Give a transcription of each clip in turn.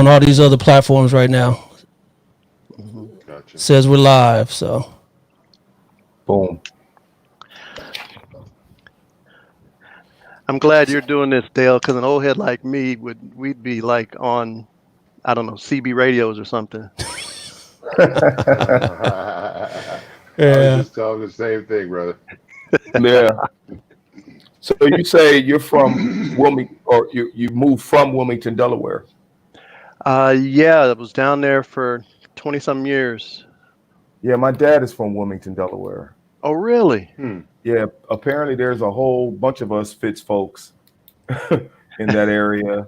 on all these other platforms right now. Gotcha. Says we're live, so Boom. I'm glad you're doing this, Dale, because an old head like me we'd be like on, I don't know, CB radios or something. I was yeah. just telling the same thing, brother. Yeah. So you say you're from Wilmington, or you moved from Wilmington, Delaware? Yeah, I was down there for 20 some years. Yeah, my dad is from Wilmington, Delaware. Oh, really? Hmm. Yeah, apparently there's a whole bunch of us Fitz folks in that area.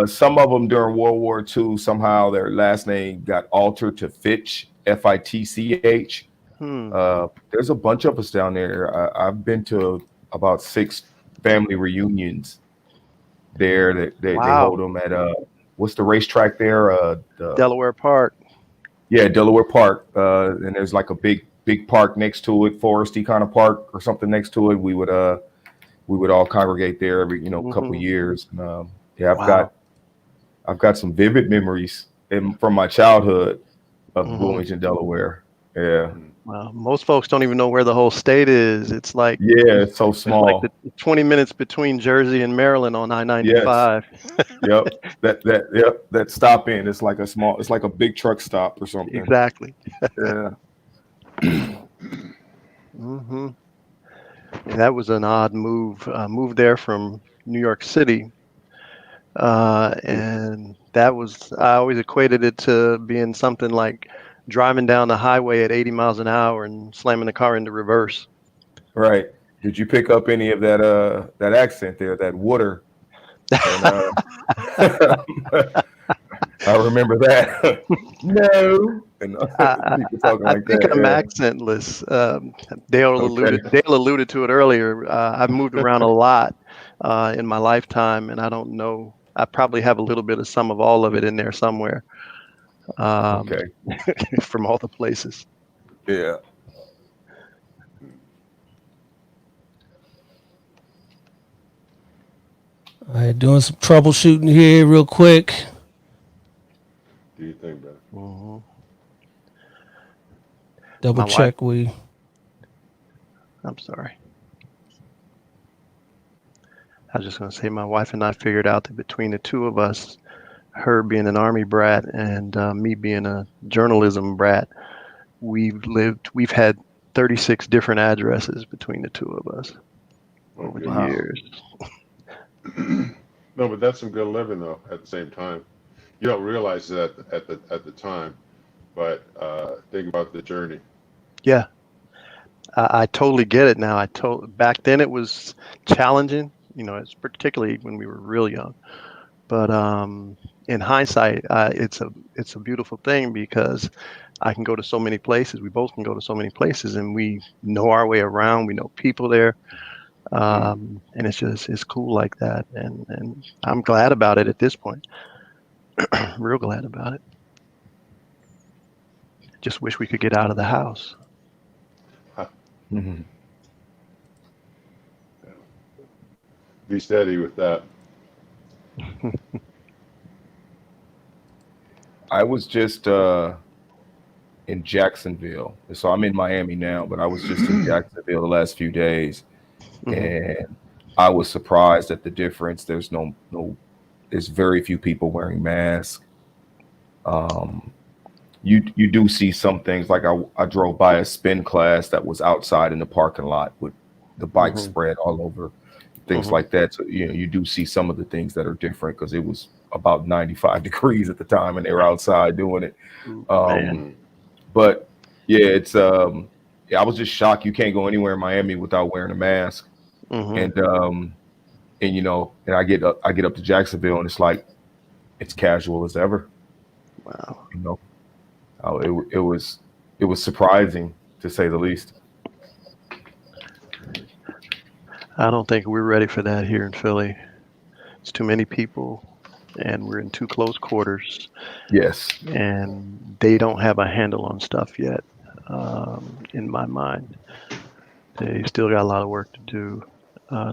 Some of them during World War II, somehow their last name got altered to Fitch, Fitch. Hmm. There's a bunch of us down there. I've been to about 6 family reunions there. They Wow. hold them at what's the racetrack there? Delaware Park. Yeah, Delaware Park. And there's like a big park next to it, foresty kind of park or something next to it. We would all congregate there every couple Hmm. years. And, yeah, Wow. I've got some vivid memories from my childhood of Hmm. Wilmington, Delaware. Yeah, Well, most folks don't even know where the whole state is. It's like yeah, it's so it's like the small. 20 minutes between Jersey and Maryland on Yes, I-95. yep. That stop in. It's like it's like a big truck stop or something. Exactly. Yeah. Hmm. That was an odd move. Moved there from New York City, and that was I always equated it to being something like driving down the highway at 80 miles an hour and slamming the car into reverse. Right. Did you pick up any of that accent there, that water? And I remember that. No. And people talking I like think I'm that. accentless. Yeah. Okay. Dale alluded to it earlier. I've moved around a lot in my lifetime, and I don't know. I probably have a little bit of some of all of it in there somewhere um, Okay. from all the places. Yeah. All right, doing some troubleshooting here real quick. Do you think, brother? Mhm. Double My wife. check we. I'm sorry. I was just going to say my wife and I figured out that between the two of us, her being an Army brat and me being a journalism brat, we've had 36 different addresses between the two of us Oh, over the goodness. Wow. years. No, but that's some good living though. At the same time, you don't realize that at the time, but think about the journey. Yeah, I totally get it now. Back then it was challenging, it's particularly when we were real young. But in hindsight, it's a beautiful thing because I can go to so many places. We both can go to so many places, and we know our way around. We know people there, and it's cool like that. And I'm glad about it at this point. Real glad about it. Just wish we could get out of the house. Mhm. Be steady with that. I was just in Jacksonville. So I'm in Miami now, but I was just in Jacksonville the last few days, Hmm. and I was surprised at the difference. There's very few people wearing masks. Um, you do see some things like I drove by a spin class that was outside in the parking lot with the bikes Hmm. spread all over, things Hmm. like that. So you do see some of the things that are different because it was about 95 degrees at the time and they were outside doing it. Man. Um, Mm. but yeah, it's yeah, I was just shocked you can't go anywhere in Miami without wearing a mask. Hmm. And and I get up to Jacksonville and it's like it's casual as ever. Wow. You know, it was surprising to say the least. I don't think we're ready for that here in Philly. It's too many people, and we're in too close quarters, Yes. and they don't have a handle on stuff yet. In my mind, they still got a lot of work to do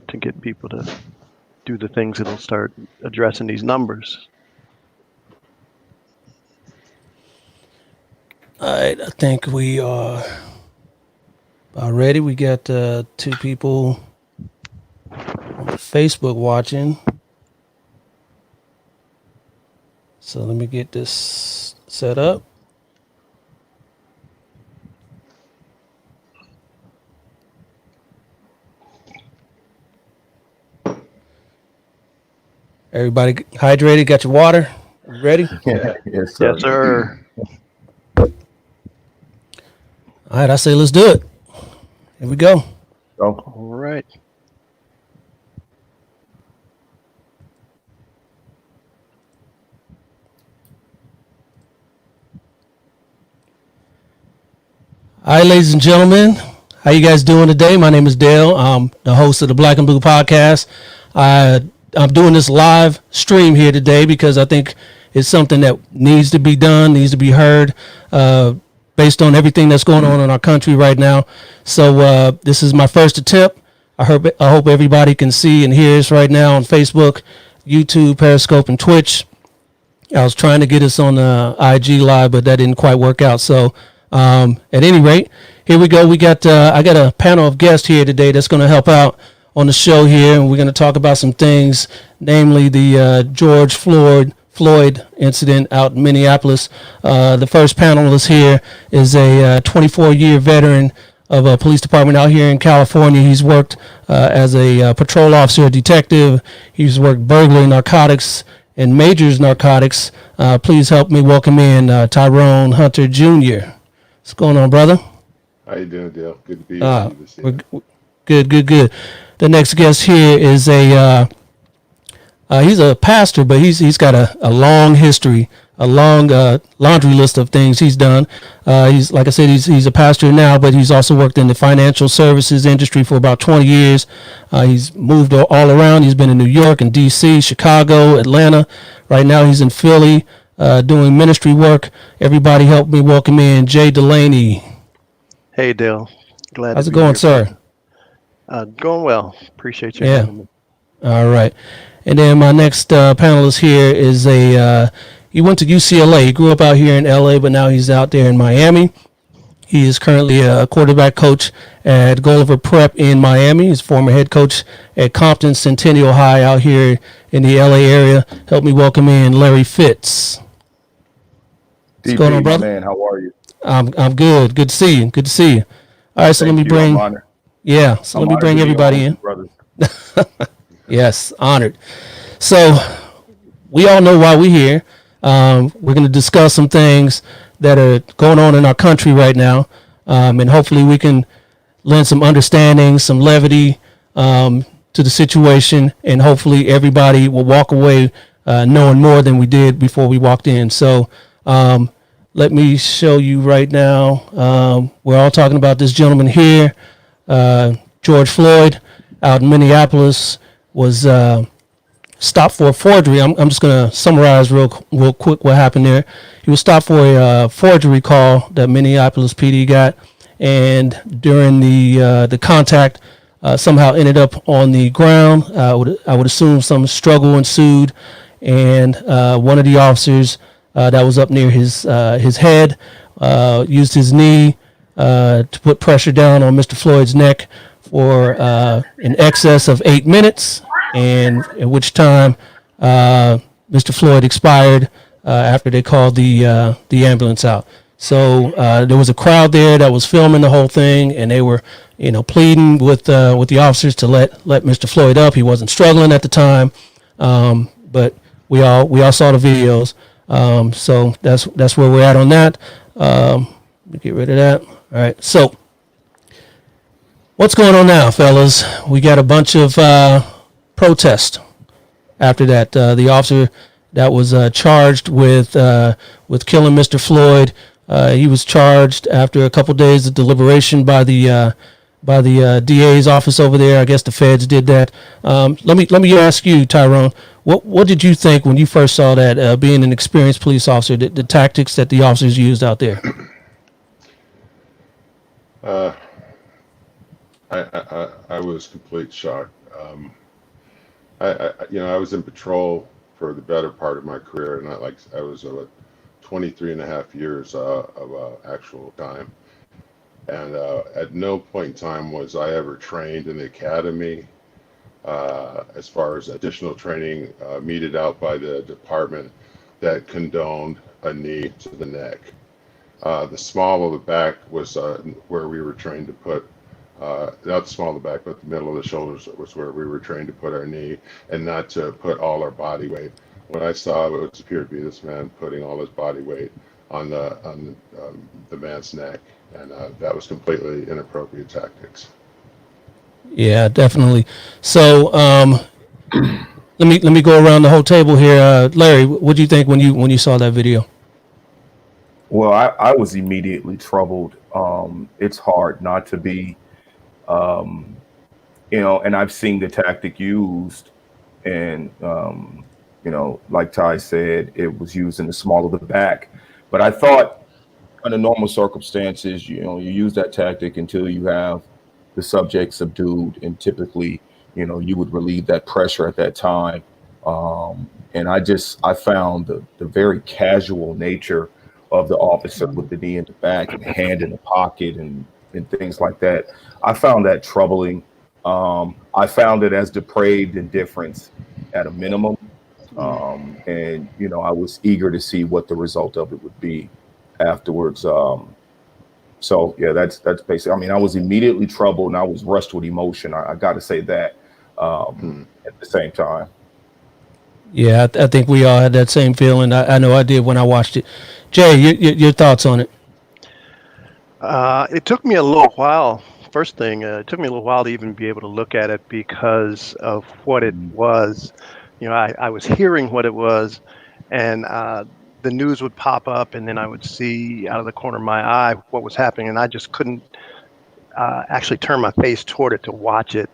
to get people to do the things that'll start addressing these numbers. All right, I think we are ready. We got 2 people on Facebook watching. So let me get this set up. Everybody hydrated? Got your water? We ready? Yes, sir. Yes, sir. All right, I say let's do it. Here we go. So, All right. All right, ladies and gentlemen, how you guys doing today? My name is Dale. I'm the host of the Black and Blue podcast. I'm doing this live stream here today because I think it's something that needs to be done, needs to be heard, based on everything that's going on in our country right now. So this is my first attempt. I hope everybody can see and hear us right now on Facebook, YouTube, Periscope, and Twitch. I was trying to get us on the IG live, but that didn't quite work out. So, at any rate, here we go. I got a panel of guests here today that's going to help out on the show here, and we're going to talk about some things, namely the George Floyd incident out in Minneapolis. The first panelist here is a 24-year veteran of a police department out here in California. He's worked as a patrol officer, detective. He's worked burglary, narcotics, and majors narcotics. Please help me welcome in Tyrone Hunter Jr. What's going on, brother? How you doing, Dale? Good to be Uh, with you this we're evening. good. The next guest here is he's a pastor, but he's got a long history, a long laundry list of things he's done. He's like I said, he's a pastor now, but he's also worked in the financial services industry for about 20 years. He's moved all around. He's been in New York and D.C., Chicago, Atlanta. Right now he's in Philly doing ministry work. Everybody help me welcome in Jay Delaney. Hey, Dale. Glad How's to it be going, here. sir? Going well. Appreciate you Yeah. having me. All right. And then my next panelist here is he went to UCLA. He grew up out here in LA, but now he's out there in Miami. He is currently a quarterback coach at Gulliver Prep in Miami. He's former head coach at Compton Centennial High out here in the LA area. Help me welcome in Larry Fitz. What's going on, DP, my brother? man, how are you? I'm good. Good to see you. Good to see you. All right, so let me Thank you. I'm bring honored. so let I'm me honored bring to be everybody on with in. you, brothers. Yes, honored. So we all know why we're here. We're going to discuss some things that are going on in our country right now, and hopefully we can lend some understanding, some levity to the situation, and hopefully everybody will walk away knowing more than we did before we walked in. So let me show you right now. We're all talking about this gentleman here, George Floyd, out in Minneapolis, was stopped for a forgery. I'm just going to summarize real quick what happened there. He was stopped for a forgery call that Minneapolis PD got, and during the contact, somehow ended up on the ground. I would assume some struggle ensued, and one of the officers that was up near his head used his knee to put pressure down on Mr. Floyd's neck for in excess of 8 minutes, and at which time Mr. Floyd expired after they called the ambulance out. So there was a crowd there that was filming the whole thing, and they were, pleading with the officers to let Mr. Floyd up. He wasn't struggling at the time, but we all saw the videos. So that's where we're at on that. Let me get rid of that. All right. So what's going on now, fellas? We got a bunch of protests after that. The officer that was charged with killing Mr. Floyd, he was charged after a couple days of deliberation by the DA's office over there. I guess the feds did that. Let me ask you, Tyrone, what did you think when you first saw that? Being an experienced police officer, the tactics that the officers used out there. Uh, I was complete shock. I was in patrol for the better part of my career, and I was a 23 and a half years of actual time. And at no point in time was I ever trained in the academy as far as additional training meted out by the department that condoned a knee to the neck. The small of the back was where we were trained to put, not the small of the back, but the middle of the shoulders was where we were trained to put our knee, and not to put all our body weight. What I saw, it appeared to be this man putting all his body weight on the man's neck, and that was completely inappropriate tactics. Yeah, definitely. So let me go around the whole table here. Larry, what do you think when you saw that video? Well, I was immediately troubled. It's hard not to be, and I've seen the tactic used, and like Ty said, it was used in the small of the back. But I thought, under normal circumstances, you use that tactic until you have the subject subdued, and typically, you would relieve that pressure at that time. And I found the very casual nature of the officer with the knee in the back and hand in the pocket and things like that. I found that troubling. I found it as depraved indifference at a minimum. And I was eager to see what the result of it would be afterwards. So yeah, that's basically, I mean, I was immediately troubled and I was rushed with emotion. I got to say that at the same time. Yeah, I think we all had that same feeling. I know I did when I watched it. Jay, your thoughts on it? It took me a little while. First thing, it took me a little while to even be able to look at it because of what it was. I was hearing what it was, and the news would pop up, and then I would see out of the corner of my eye what was happening, and I just couldn't actually turn my face toward it to watch it.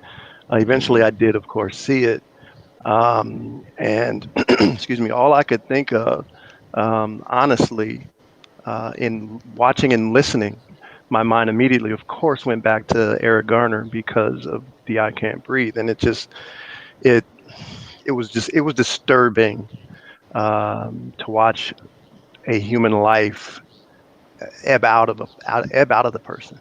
Eventually, I did, of course, see it. And excuse me, all I could think of, honestly, in watching and listening, my mind immediately, of course, went back to Eric Garner because of the I Can't Breathe. And it was disturbing to watch a human life ebb out of the person.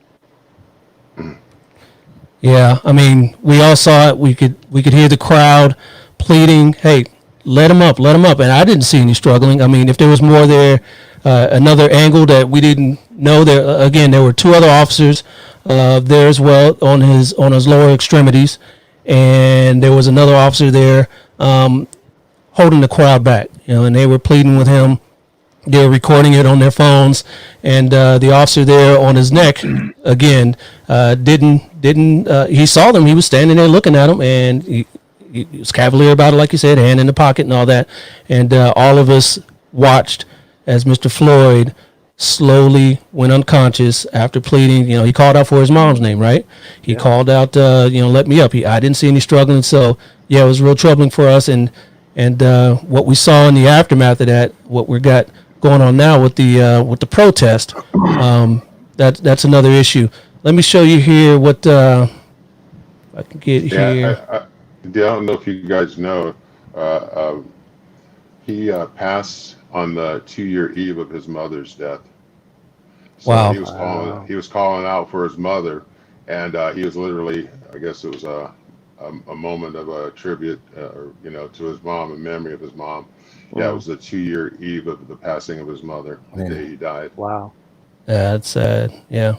Yeah, I mean, we all saw it. We could hear the crowd pleading, "Hey, let him up," and I didn't see any struggling. I mean, if there was more there, another angle that we didn't know, there were two other officers there as well on his lower extremities, and there was another officer there holding the crowd back, and they were pleading with him. They were recording it on their phones, and the officer there on his neck again didn't. He saw them. He was standing there looking at them, and he was cavalier about it, like you said, hand in the pocket and all that. And all of us watched as Mr. Floyd slowly went unconscious after pleading. He called out for his mom's name, right? He called out, let me up. I didn't see any struggling. So yeah, it was real troubling for us. And what we saw in the aftermath of that, what we got going on now with the protest, that's another issue. Let me show you here what I can get here. I don't know if you guys know, he passed on the 2-year eve of his mother's death. So Wow. He was calling out for his mother, and he was literally, I guess it was a moment of a tribute, to his mom, in memory of his mom. Yeah, it was the 2-year eve of the passing of his mother, the day he died. Wow. That's sad. Yeah.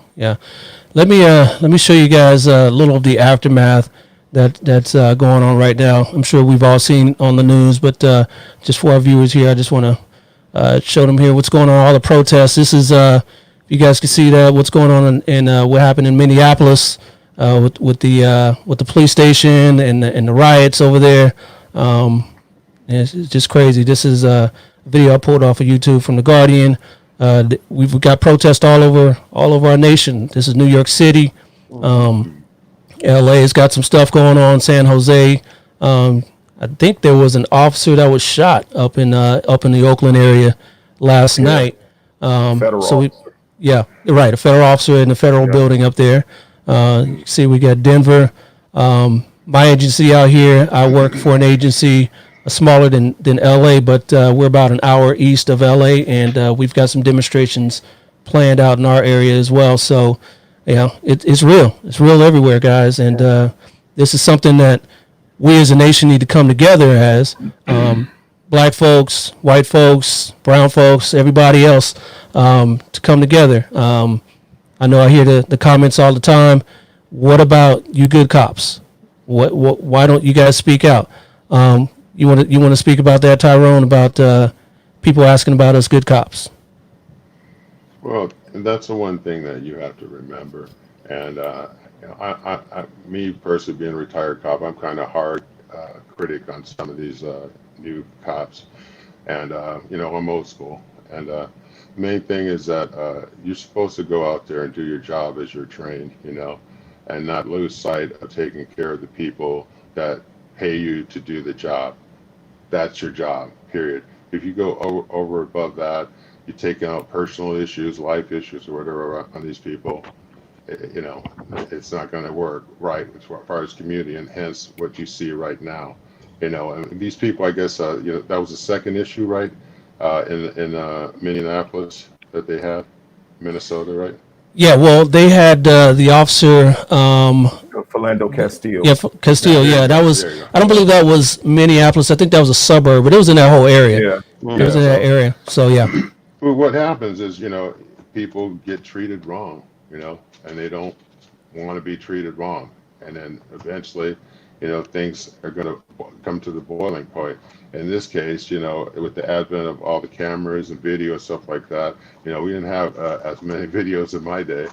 Let me show you guys a little of the aftermath that's going on right now. I'm sure we've all seen on the news, but just for our viewers here, I just want to show them here what's going on. All the protests. This is if you guys can see that what's going on in what happened in Minneapolis with the police station and the riots over there. It's just crazy. This is a video I pulled off of YouTube from The Guardian. We've got protests all over our nation. This is New York City. LA's got some stuff going on. San Jose. I think there was an officer that was shot up in the Oakland area last night. Federal officer. A federal officer in the federal building up there. You see, we got Denver. My agency out here, I work for an agency smaller than LA, but we're about an hour east of LA, and we've got some demonstrations planned out in our area as well. So, it's real. It's real everywhere, guys, and this is something that we as a nation need to come together as black folks, white folks, brown folks, everybody else to come together. I know I hear the comments all the time. What about you good cops? Why don't you guys speak out? You want to speak about that, Tyrone, about people asking about us good cops? Well, that's the one thing that you have to remember. And me personally, being a retired cop, I'm kind of hard critic on some of these new cops, and I'm old school. And the main thing is that you're supposed to go out there and do your job as you're trained, and not lose sight of taking care of the people that pay you to do the job. That's your job, period. If you go over above that, you take out personal issues, life issues, or whatever on these people, it's not going to work right as far as community, and hence what you see right now. And these people, I guess, that was the second issue, right, in Minneapolis that they had, Minnesota, right? Yeah, well, they had the officer. Philando Castile. Yeah, Castile. Yeah, that was. I don't believe that was Minneapolis. I think that was a suburb, but it was in that whole area. Yeah, it was in that area. So yeah. Well, what happens is, people get treated wrong, and they don't want to be treated wrong, and then eventually, things are going to come to the boiling point. In this case, with the advent of all the cameras and video and stuff like that, we didn't have as many videos in my day,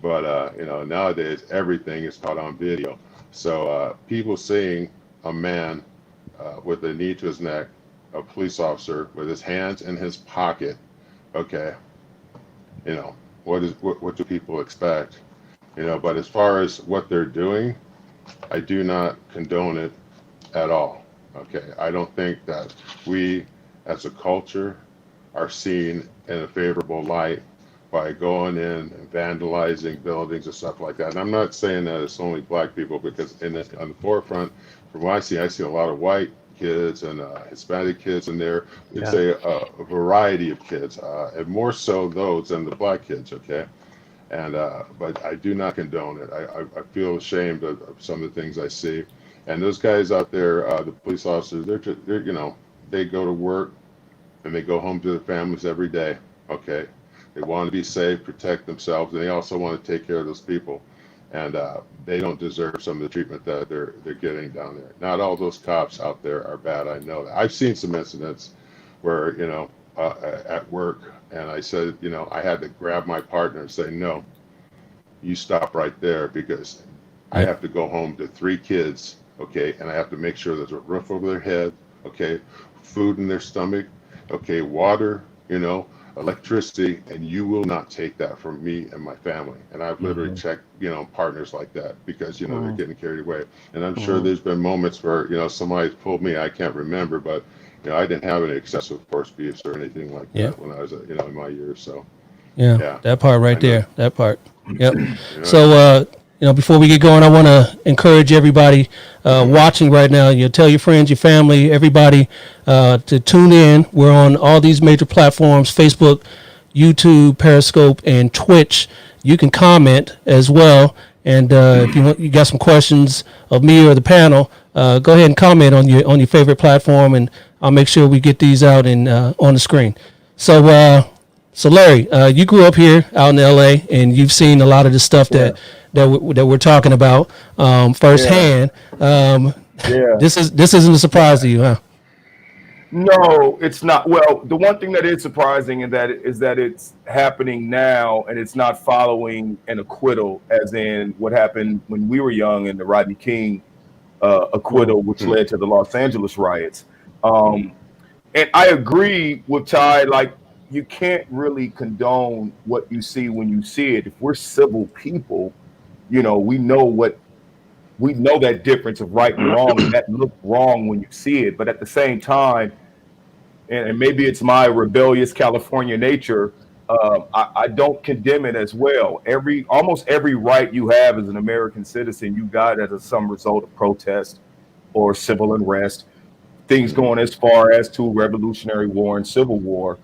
but nowadays everything is caught on video. So people seeing a man with a knee to his neck, a police officer with his hands in his pocket, okay, what do people expect? But as far as what they're doing, I do not condone it at all. Okay, I don't think that we as a culture are seen in a favorable light by going in and vandalizing buildings and stuff like that. And I'm not saying that it's only black people, because on the forefront, from what I see a lot of white kids and Hispanic kids in there. It's a variety of kids, and more so those than the black kids. Okay. And but I do not condone it. I feel ashamed of some of the things I see. And those guys out there, the police officers, they're they go to work and they go home to their families every day. Okay, they want to be safe, protect themselves, and they also want to take care of those people. And they don't deserve some of the treatment that they're getting down there. Not all those cops out there are bad. I know that. I've seen some incidents where at work, and I said, I had to grab my partner and say, no, you stop right there, because I have to go home to 3 kids, okay, and I have to make sure there's a roof over their head, okay, food in their stomach, okay, water, electricity, and you will not take that from me and my family. And I've literally checked, partners like that, because, they're getting carried away. And I'm sure there's been moments where, somebody's pulled me, I can't remember, but I didn't have any excessive force abuse or anything like that when I was, in my years. So, that part right there, that part. Yep. So, before we get going, I want to encourage everybody watching right now. Tell your friends, your family, everybody to tune in. We're on all these major platforms: Facebook, YouTube, Periscope, and Twitch. You can comment as well. And if you got some questions of me or the panel, go ahead and comment on your favorite platform, and I'll make sure we get these out and on the screen. So Larry, you grew up here out in LA, and you've seen a lot of the stuff that we're talking about firsthand. This isn't a surprise to you, huh? No, it's not. Well, the one thing that is surprising is that it's happening now, and it's not following an acquittal, as in what happened when we were young in the Rodney King acquittal, which led to the Los Angeles riots. And I agree with Ty. Like, you can't really condone what you see when you see it. If we're civil people, we know that difference of right and wrong, and that look wrong when you see it. But at the same time, and maybe it's my rebellious California nature, I don't condemn it as well. Almost every right you have as an American citizen, you got as some result of protest or civil unrest. things going as far as to Revolutionary War and Civil War.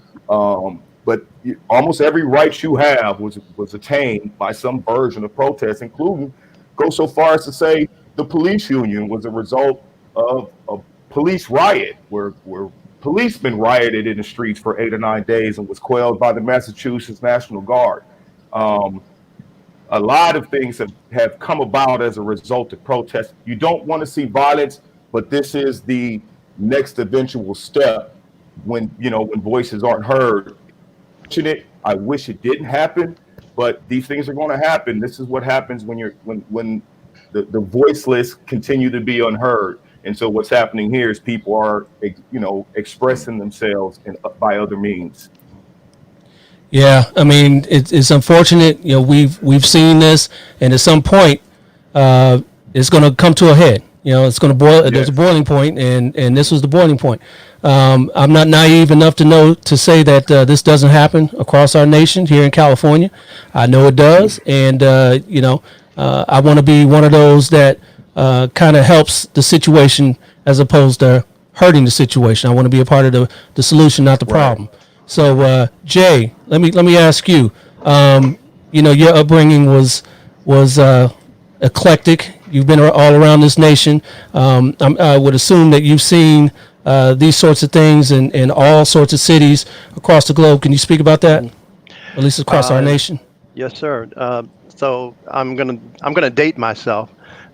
But almost every right you have was attained by some version of protest, including go so far as to say the police union was a result of a police riot where policemen rioted in the streets for 8 or 9 days and was quelled by the Massachusetts National Guard. Um, a lot of things have come about as a result of protests. You don't want to see violence, but this is the next eventual step when when voices aren't heard. I wish it didn't happen, but these things are going to happen. This is what happens when the voiceless continue to be unheard. And so what's happening here is people are expressing themselves by other means. Yeah, I mean it's unfortunate. We've seen this, and at some point, it's going to come to a head. It's going to boil. There's a boiling point, and this was the boiling point. I'm not naive enough to know to say that this doesn't happen across our nation here in California. I know it does, and I want to be one of those that kind of helps the situation as opposed to hurting the situation. I want to be a part of the solution, not the problem. So, Jay, let me ask you. Your upbringing was eclectic. You've been all around this nation. I would assume that you've seen these sorts of things in all sorts of cities across the globe. Can you speak about that, at least across our nation? Yes, sir. So I'm gonna date myself.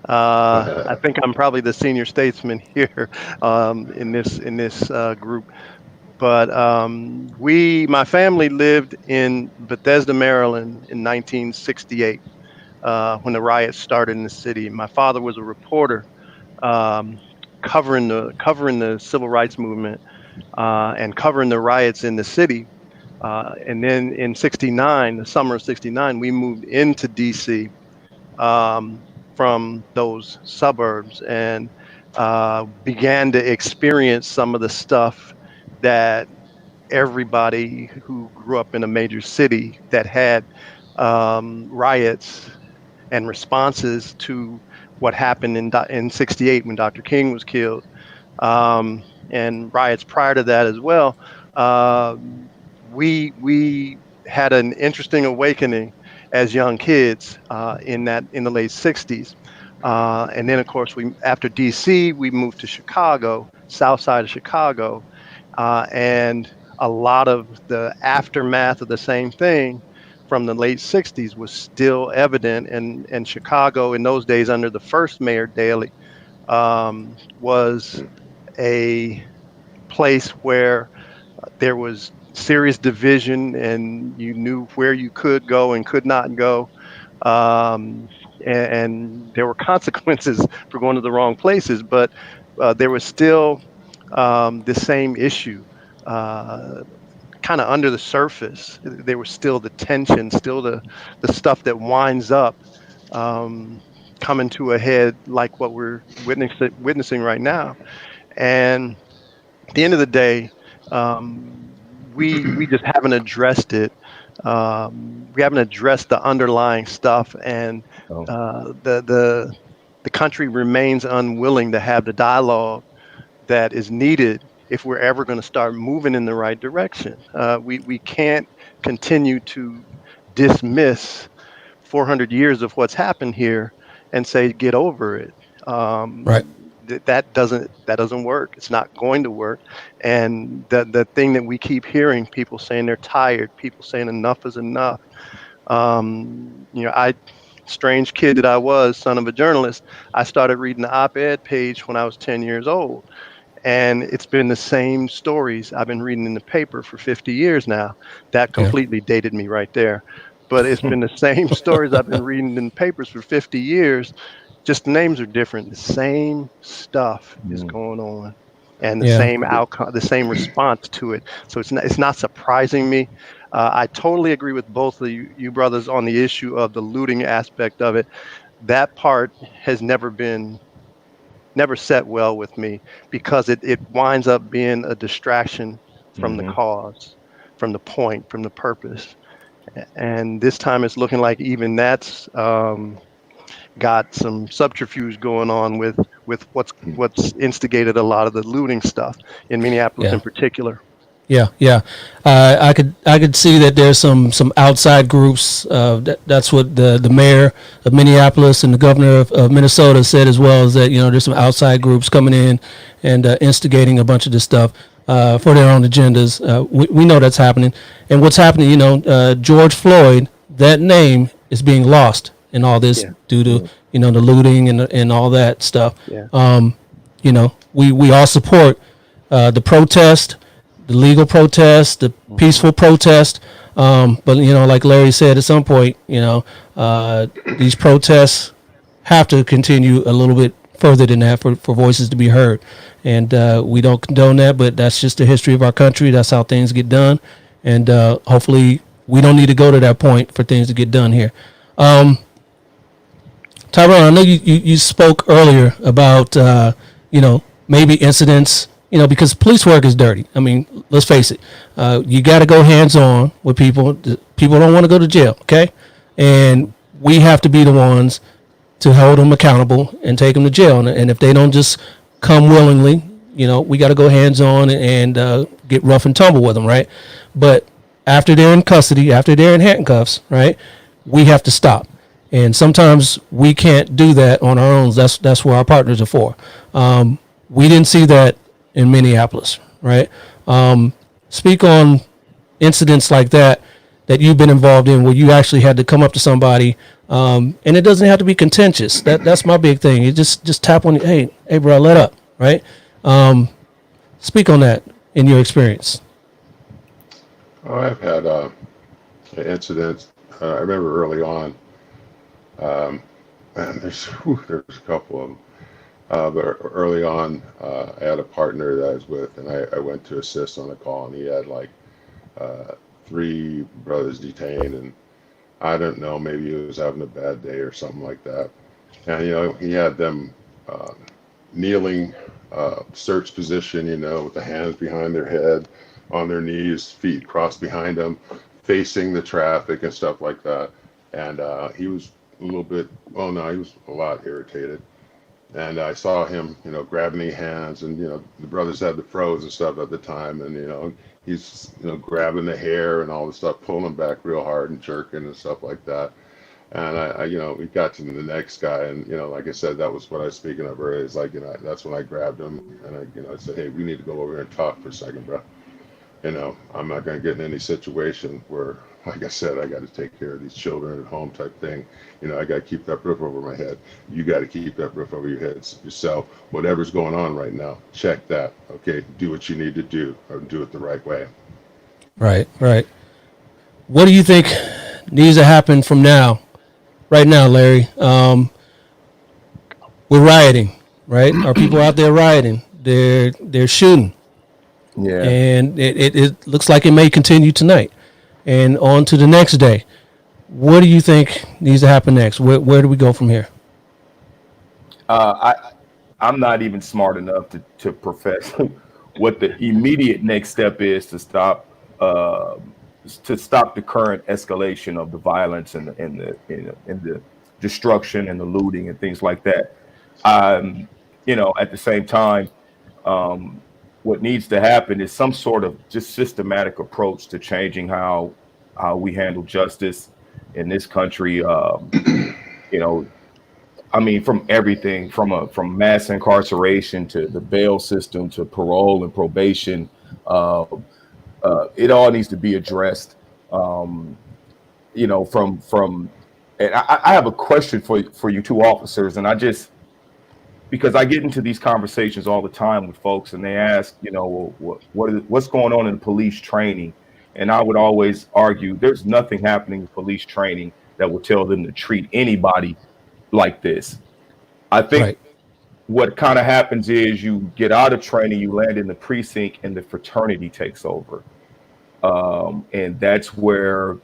I think I'm probably the senior statesman here in this group. But my family lived in Bethesda, Maryland in 1968 when the riots started in the city. My father was a reporter covering the civil rights movement and covering the riots in the city. And then in '69, the summer of '69, we moved into DC from those suburbs and began to experience some of the stuff that everybody who grew up in a major city that had riots and responses to what happened in '68 when Dr. King was killed, and riots prior to that as well. We had an interesting awakening as young kids in the late '60s. And then, of course, after DC, we moved to Chicago, south side of Chicago, and a lot of the aftermath of the same thing from the late '60s was still evident. And Chicago in those days, under the first mayor Daley, was a place where there was serious division, and you knew where you could go and could not go. And there were consequences for going to the wrong places, but there was still the same issue kind of under the surface. There was still the tension, still the stuff that winds up coming to a head like what we're witnessing right now. And at the end of the day, we just haven't addressed it. We haven't addressed the underlying stuff, and the country remains unwilling to have the dialogue that is needed if we're ever going to start moving in the right direction. We can't continue to dismiss 400 years of what's happened here and say get over it. Right. That doesn't work. It's not going to work. And the thing that we keep hearing, people saying they're tired, people saying enough is enough. Strange kid that I was, son of a journalist, I started reading the op-ed page when I was 10 years old. And it's been the same stories I've been reading in the paper for 50 years now. That completely dated me right there. But it's been the same stories I've been reading in papers for 50 years. Just the names are different. The same stuff is going on, and the same outcome, the same response to it. So it's not surprising me. I totally agree with both of you brothers on the issue of the looting aspect of it. That part has never set well with me because it winds up being a distraction from the cause, from the point, from the purpose. And this time it's looking like even that's got some subterfuge going on with what's instigated a lot of the looting stuff in Minneapolis Yeah. in particular. Yeah. I could see that there's some outside groups. That's what the mayor of Minneapolis and the governor of Minnesota said as well. Is that there's some outside groups coming in and instigating a bunch of this stuff for their own agendas. We know that's happening, and what's happening. George Floyd. That name is being lost in all this due to the looting and all that stuff. Yeah. We all support the protest, the legal protest, the peaceful protest. But like Larry said, at some point, these protests have to continue a little bit further than that for voices to be heard. And we don't condone that, but that's just the history of our country. That's how things get done. And hopefully we don't need to go to that point for things to get done here. Tyrone, I know you spoke earlier about, maybe incidents, because police work is dirty. I mean, let's face it. You got to go hands-on with people. People don't want to go to jail, okay? And we have to be the ones to hold them accountable and take them to jail. And if they don't just come willingly, we got to go hands-on and get rough and tumble with them, right? But after they're in custody, after they're in handcuffs, right, we have to stop. And sometimes we can't do that on our own. That's where our partners are for. We didn't see that in Minneapolis, right? Speak on incidents like that you've been involved in, where you actually had to come up to somebody, and it doesn't have to be contentious. That's my big thing. You just tap on, hey, bro, let up, right? Speak on that in your experience. Oh, I've had incidents. I remember early on. And there's a couple of them. But early on, I had a partner that I was with, and I went to assist on a call, and he had like 3 brothers detained, and I don't know, maybe he was having a bad day or something like that. And he had them kneeling, search position, with the hands behind their head, on their knees, feet crossed behind them, facing the traffic and stuff like that. And he was a little bit, he was a lot irritated. And I saw him, grabbing the hands, and, the brothers had the froze and stuff at the time. And, he's, grabbing the hair and all this stuff, pulling them back real hard and jerking and stuff like that. And I we got to the next guy, and, like I said, that was what I was speaking of earlier. It's like, that's when I grabbed him, and I said, hey, we need to go over here and talk for a second, bro. I'm not going to get in any situation where, like I said, I got to take care of these children at home type thing. I got to keep that roof over my head. You got to keep that roof over your heads yourself. Whatever's going on right now, check that. Okay, do what you need to do, or do it the right way. Right. What do you think needs to happen from right now, Larry? We're rioting, right? Are people out there rioting? They're shooting. Yeah. And it looks like it may continue tonight and on to the next day. What do you think needs to happen next? Where do we go from here? I'm not even smart enough to profess what the immediate next step is to stop the current escalation of the violence and the destruction and the looting and things like that. At the same time, what needs to happen is some sort of just systematic approach to changing how we handle justice in this country. From everything from mass incarceration to the bail system to parole and probation. It all needs to be addressed. And I have a question for you two officers, and because I get into these conversations all the time with folks, and they ask, what's going on in police training? And I would always argue there's nothing happening in police training that will tell them to treat anybody like this. I think what kind of happens is you get out of training, you land in the precinct, and the fraternity takes over. And that's where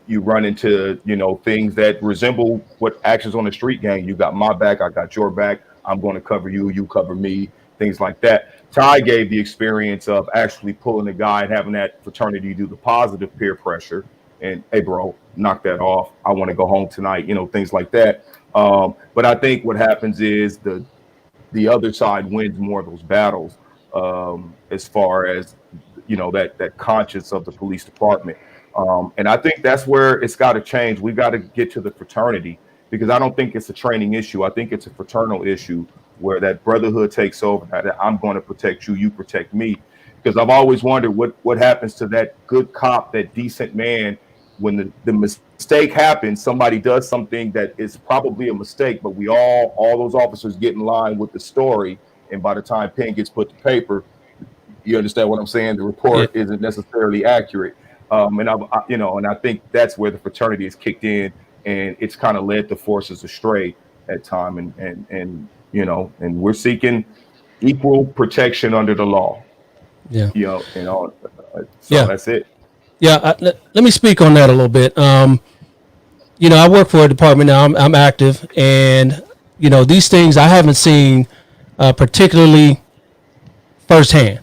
you run into, things that resemble what actions on the street gang. You got my back, I got your back. I'm going to cover you, you cover me, things like that. Ty gave the experience of actually pulling a guy and having that fraternity do the positive peer pressure. and hey, bro, knock that off. I want to go home tonight. Things like that. But I think what happens is the other side wins more of those battles, as far as that conscience of the police department. And I think that's where it's got to change. We got to get to the fraternity, because I don't think it's a training issue. I think it's a fraternal issue where that brotherhood takes over. That I'm going to protect you, you protect me. Because I've always wondered what happens to that good cop, that decent man, when the mistake happens. Somebody does something that is probably a mistake, but we all those officers get in line with the story, and by the time pen gets put to paper, you understand what I'm saying? The report isn't necessarily accurate. And I think that's where the fraternity is kicked in, and it's kind of led the forces astray at time. And we're seeking equal protection under the law. Yeah. So Yeah. that's it. Yeah. Let me speak on that a little bit. I work for a department now. I'm active, and these things I haven't seen particularly firsthand.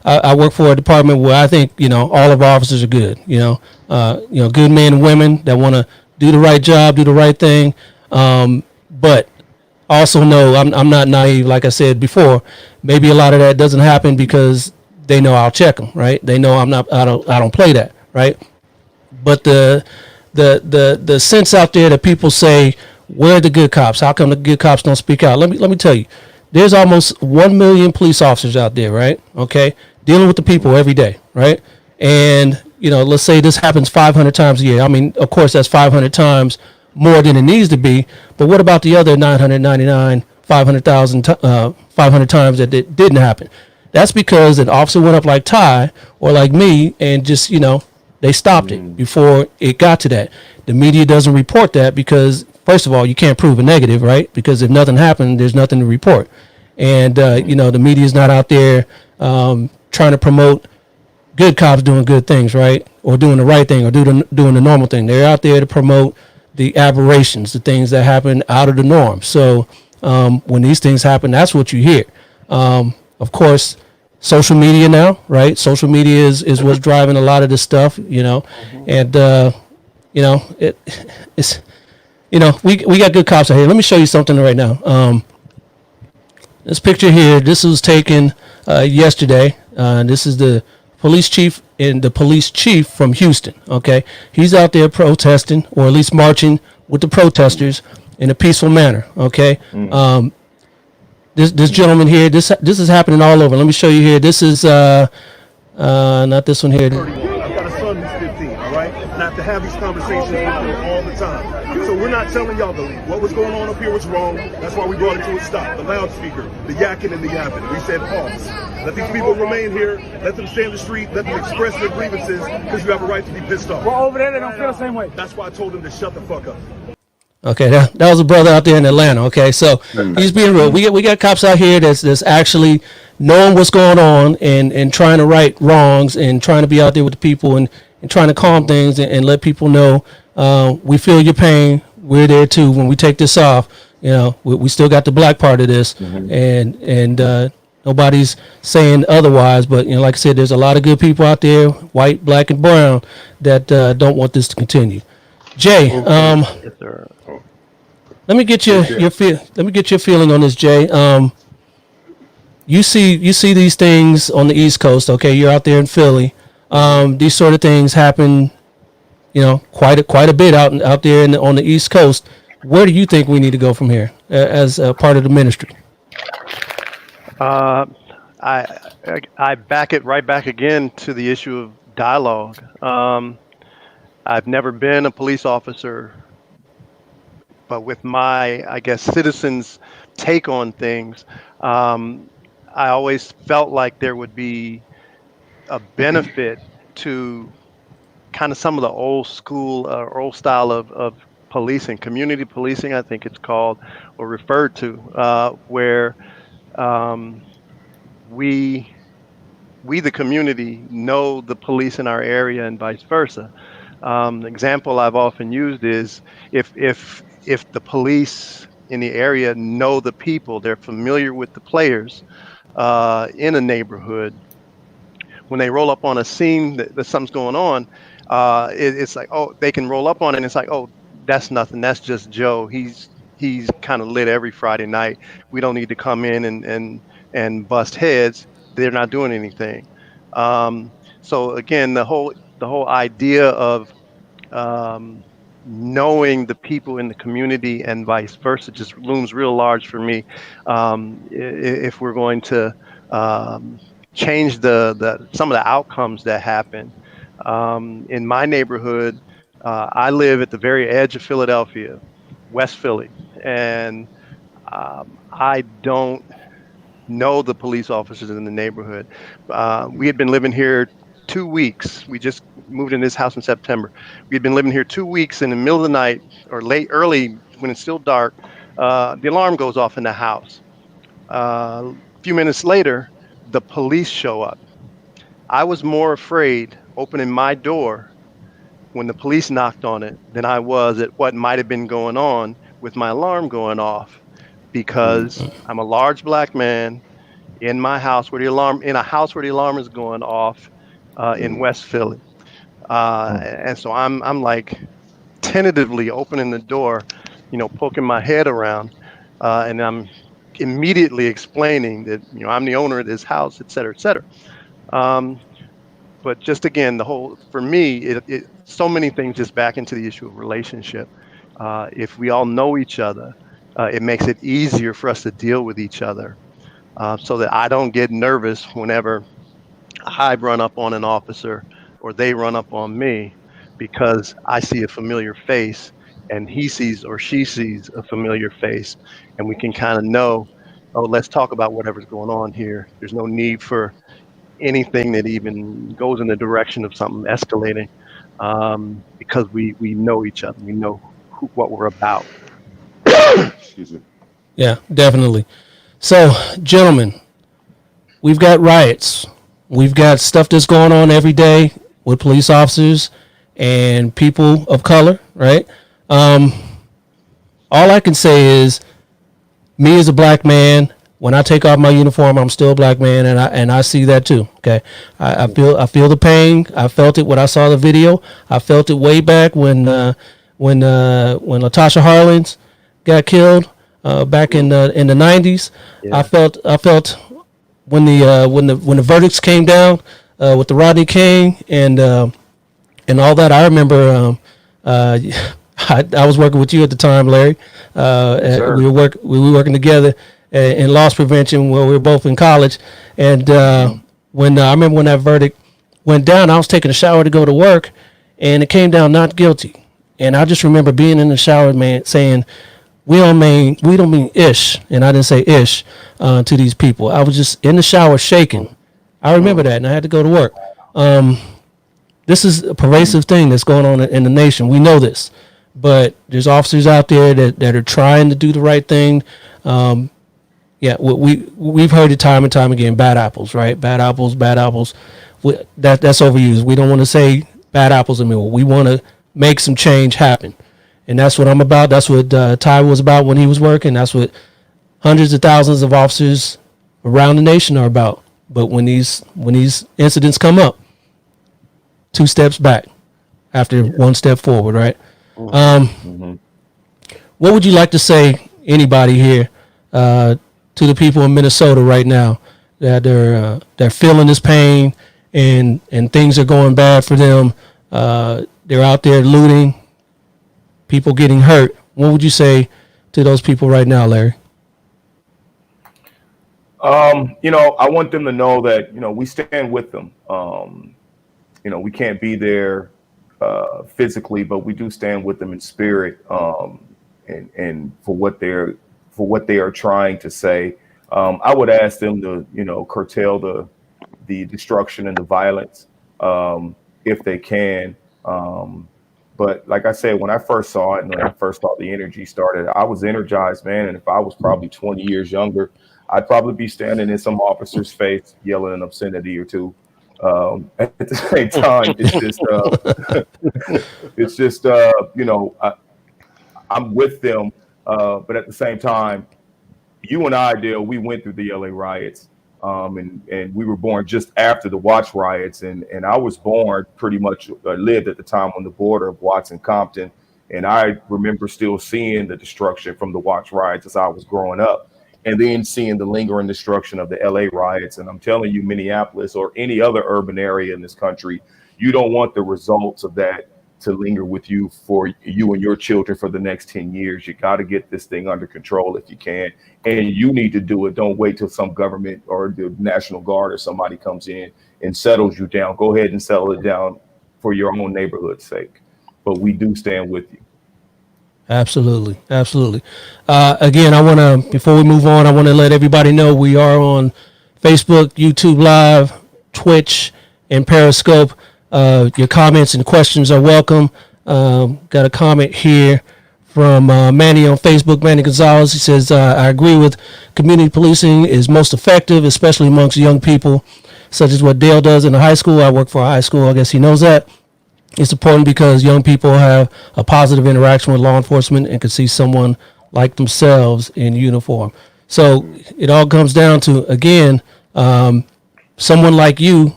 I work for a department where I think all of our officers are good. Good men and women that want to do the right job, do the right thing. But also know I'm not naive. Like I said before, maybe a lot of that doesn't happen because they know I'll check them. Right? They know I don't play that. Right? But the sense out there that people say, where are the good cops? How come the good cops don't speak out? Let me tell you. There's almost 1 million police officers out there, right? Okay, dealing with the people every day, right? And let's say this happens 500 times a year. I mean, of course, that's 500 times more than it needs to be. But what about the other 999, 500 times that it didn't happen? That's because an officer went up like Ty or like me and just they stopped it before it got to that. The media doesn't report that because, first of all, you can't prove a negative, right? Because if nothing happened, there's nothing to report. And, the media is not out there trying to promote good cops doing good things, right? Or doing the right thing or doing the normal thing. They're out there to promote the aberrations, the things that happen out of the norm. So when these things happen, that's what you hear. Of course, social media now, right? Social media is what's driving a lot of this stuff, and, it's, we got good cops out here. Let me show you something right now. This picture here, this was taken yesterday. This is the police chief from Houston. Okay, he's out there protesting, or at least marching with the protesters in a peaceful manner. Okay, this gentleman here, this is happening all over. Let me show you here. This is not this one here. I've got a son who's 15, all right? And I have to have these conversations with him all the time. So we're not telling y'all to leave. What was going on up here was wrong. That's why we brought it to a stop. The loudspeaker, the yakking and the yapping. We said pause. Let these people remain here. Let them stay in the street. Let them express their grievances, because you have a right to be pissed off. Well, over there, they don't feel the same way. That's why I told them to shut the fuck up. Okay, that was a brother out there in Atlanta. Okay, so he's being real. We got cops out here that's actually knowing what's going on and trying to right wrongs and trying to be out there with the people and trying to calm things and let people know we feel your pain. We're there too. When we take this off, we still got the black part of this, and nobody's saying otherwise. But like I said, there's a lot of good people out there, white, black, and brown, that don't want this to continue. Jay, Yes, sir. let me get your Let me get your feeling on this, Jay. You see these things on the East Coast. Okay, you're out there in Philly. These sort of things happen, quite a bit out there on the East Coast. Where do you think we need to go from here as a part of the ministry? I back it right back again to the issue of dialogue. I've never been a police officer, but with my, I guess, citizens' take on things, I always felt like there would be a benefit to kind of some of the old school or old style of policing, community policing, I think it's called or referred to, where we the community know the police in our area and vice versa. The example I've often used is if the police in the area know the people, they're familiar with the players in a neighborhood, when they roll up on a scene that something's going on, it's like, oh, they can roll up on it and it's like, oh, that's nothing. That's just Joe. He's kind of lit every Friday night. We don't need to come in and bust heads. They're not doing anything. So again, the whole idea of um, knowing the people in the community and vice versa just looms real large for me. If we're going to um, change the some of the outcomes that happen in my neighborhood, I live at the very edge of Philadelphia, West Philly, and I don't know the police officers in the neighborhood. We had been living here 2 weeks. We just moved in this house in September. We had been living here 2 weeks. In the middle of the night or early, when it's still dark, the alarm goes off in the house. A few minutes later, the police show up. I was more afraid opening my door when the police knocked on it than I was at what might have been going on with my alarm going off, because I'm a large black man in my house where the alarm in a house where the alarm is going off in West Philly. And so I'm like tentatively opening the door, poking my head around, and I'm immediately explaining that I'm the owner of this house, et cetera, et cetera. But just again, for me, it so many things just back into the issue of relationship. If we all know each other, it makes it easier for us to deal with each other, so that I don't get nervous whenever I run up on an officer or they run up on me, because I see a familiar face and he sees or she sees a familiar face, and we can kind of know, oh, let's talk about whatever's going on here. There's no need for anything that even goes in the direction of something escalating, because we know each other. We know what we're about. Excuse me. Yeah, definitely. So, gentlemen, we've got riots. We've got stuff that's going on every day with police officers and people of color, right? All I can say is, me as a black man, when I take off my uniform, I'm still a black man, and I see that too. Okay, I feel the pain. I felt it when I saw the video. I felt it way back when Latasha Harlins got killed back in the 90s. Yeah. I felt when the verdicts came down with the Rodney King and all that. I remember I was working with you at the time, Larry. We were working together in loss prevention when we were both in college. And when I remember when that verdict went down, I was taking a shower to go to work, and it came down not guilty. And I just remember being in the shower, man, saying, we don't mean ish, and I didn't say ish to these people. I was just in the shower shaking. I remember that, and I had to go to work. This is a pervasive thing that's going on in the nation. We know this, but there's officers out there that are trying to do the right thing. Yeah, we've heard it time and time again. Bad apples, right? Bad apples. That's overused. We don't want to say bad apples anymore. We want to make some change happen. And that's what I'm about. That's what Ty was about when he was working. That's what hundreds of thousands of officers around the nation are about. But when these incidents come up, 2 steps back after 1 step forward, right? What would you like to say, anybody here, to the people in Minnesota right now that they're feeling this pain and things are going bad for them? They're out there looting, people getting hurt. What would you say to those people right now, Larry? I want them to know that, we stand with them. We can't be there physically, but we do stand with them in spirit, and for what they are trying to say. I would ask them to, curtail the destruction and the violence, if they can. But like I said, when I first saw it and when I first saw the energy started, I was energized, man. And if I was probably 20 years younger, I'd probably be standing in some officer's face yelling an obscenity or two. At the same time, I'm with them. But at the same time, you and I, Dale, we went through the LA riots. And we were born just after the Watts riots, and I was born pretty much lived at the time on the border of Watts and Compton, and I remember still seeing the destruction from the Watts riots as I was growing up, and then seeing the lingering destruction of the LA riots. And I'm telling you, Minneapolis or any other urban area in this country, you don't want the results of that to linger with you for you and your children for the next 10 years. You got to get this thing under control if you can. And you need to do it. Don't wait till some government or the National Guard or somebody comes in and settles you down. Go ahead and settle it down for your own neighborhood's sake. But we do stand with you. Absolutely. Absolutely. Again, before we move on, I want to let everybody know we are on Facebook, YouTube Live, Twitch, and Periscope. Your comments and questions are welcome. Got a comment here from Manny on Facebook, Manny Gonzalez. He says, I agree with community policing is most effective, especially amongst young people, such as what Dale does in the high school. I work for a high school. I guess he knows that. It's important because young people have a positive interaction with law enforcement and can see someone like themselves in uniform. So it all comes down to, again, someone like you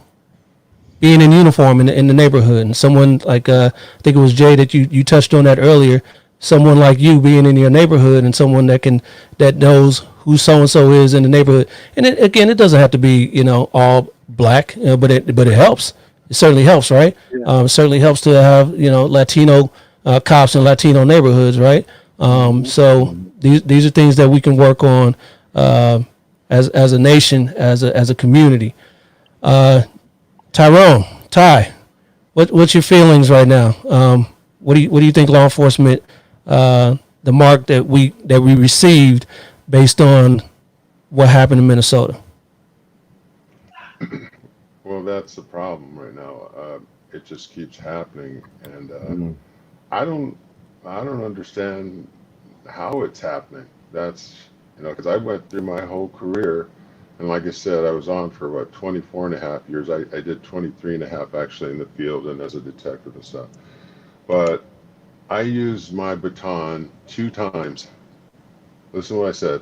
being in uniform in the neighborhood, and someone like I think it was Jay that you touched on that earlier. Someone like you being in your neighborhood, and someone that knows who so and so is in the neighborhood. And it doesn't have to be all black, but it helps. It certainly helps, right? Yeah. It certainly helps to have Latino cops in Latino neighborhoods, right? So these are things that we can work on as a nation, as a community. Tyrone, Ty, what's your feelings right now? What do you think law enforcement, the mark that we received based on what happened in Minnesota? Well, that's the problem right now. It just keeps happening, and I don't understand how it's happening. That's because I went through my whole career. And like I said, I was on for 24 and a half years. I did 23 and a half actually in the field and as a detective and stuff. But I used my baton 2 times. Listen to what I said.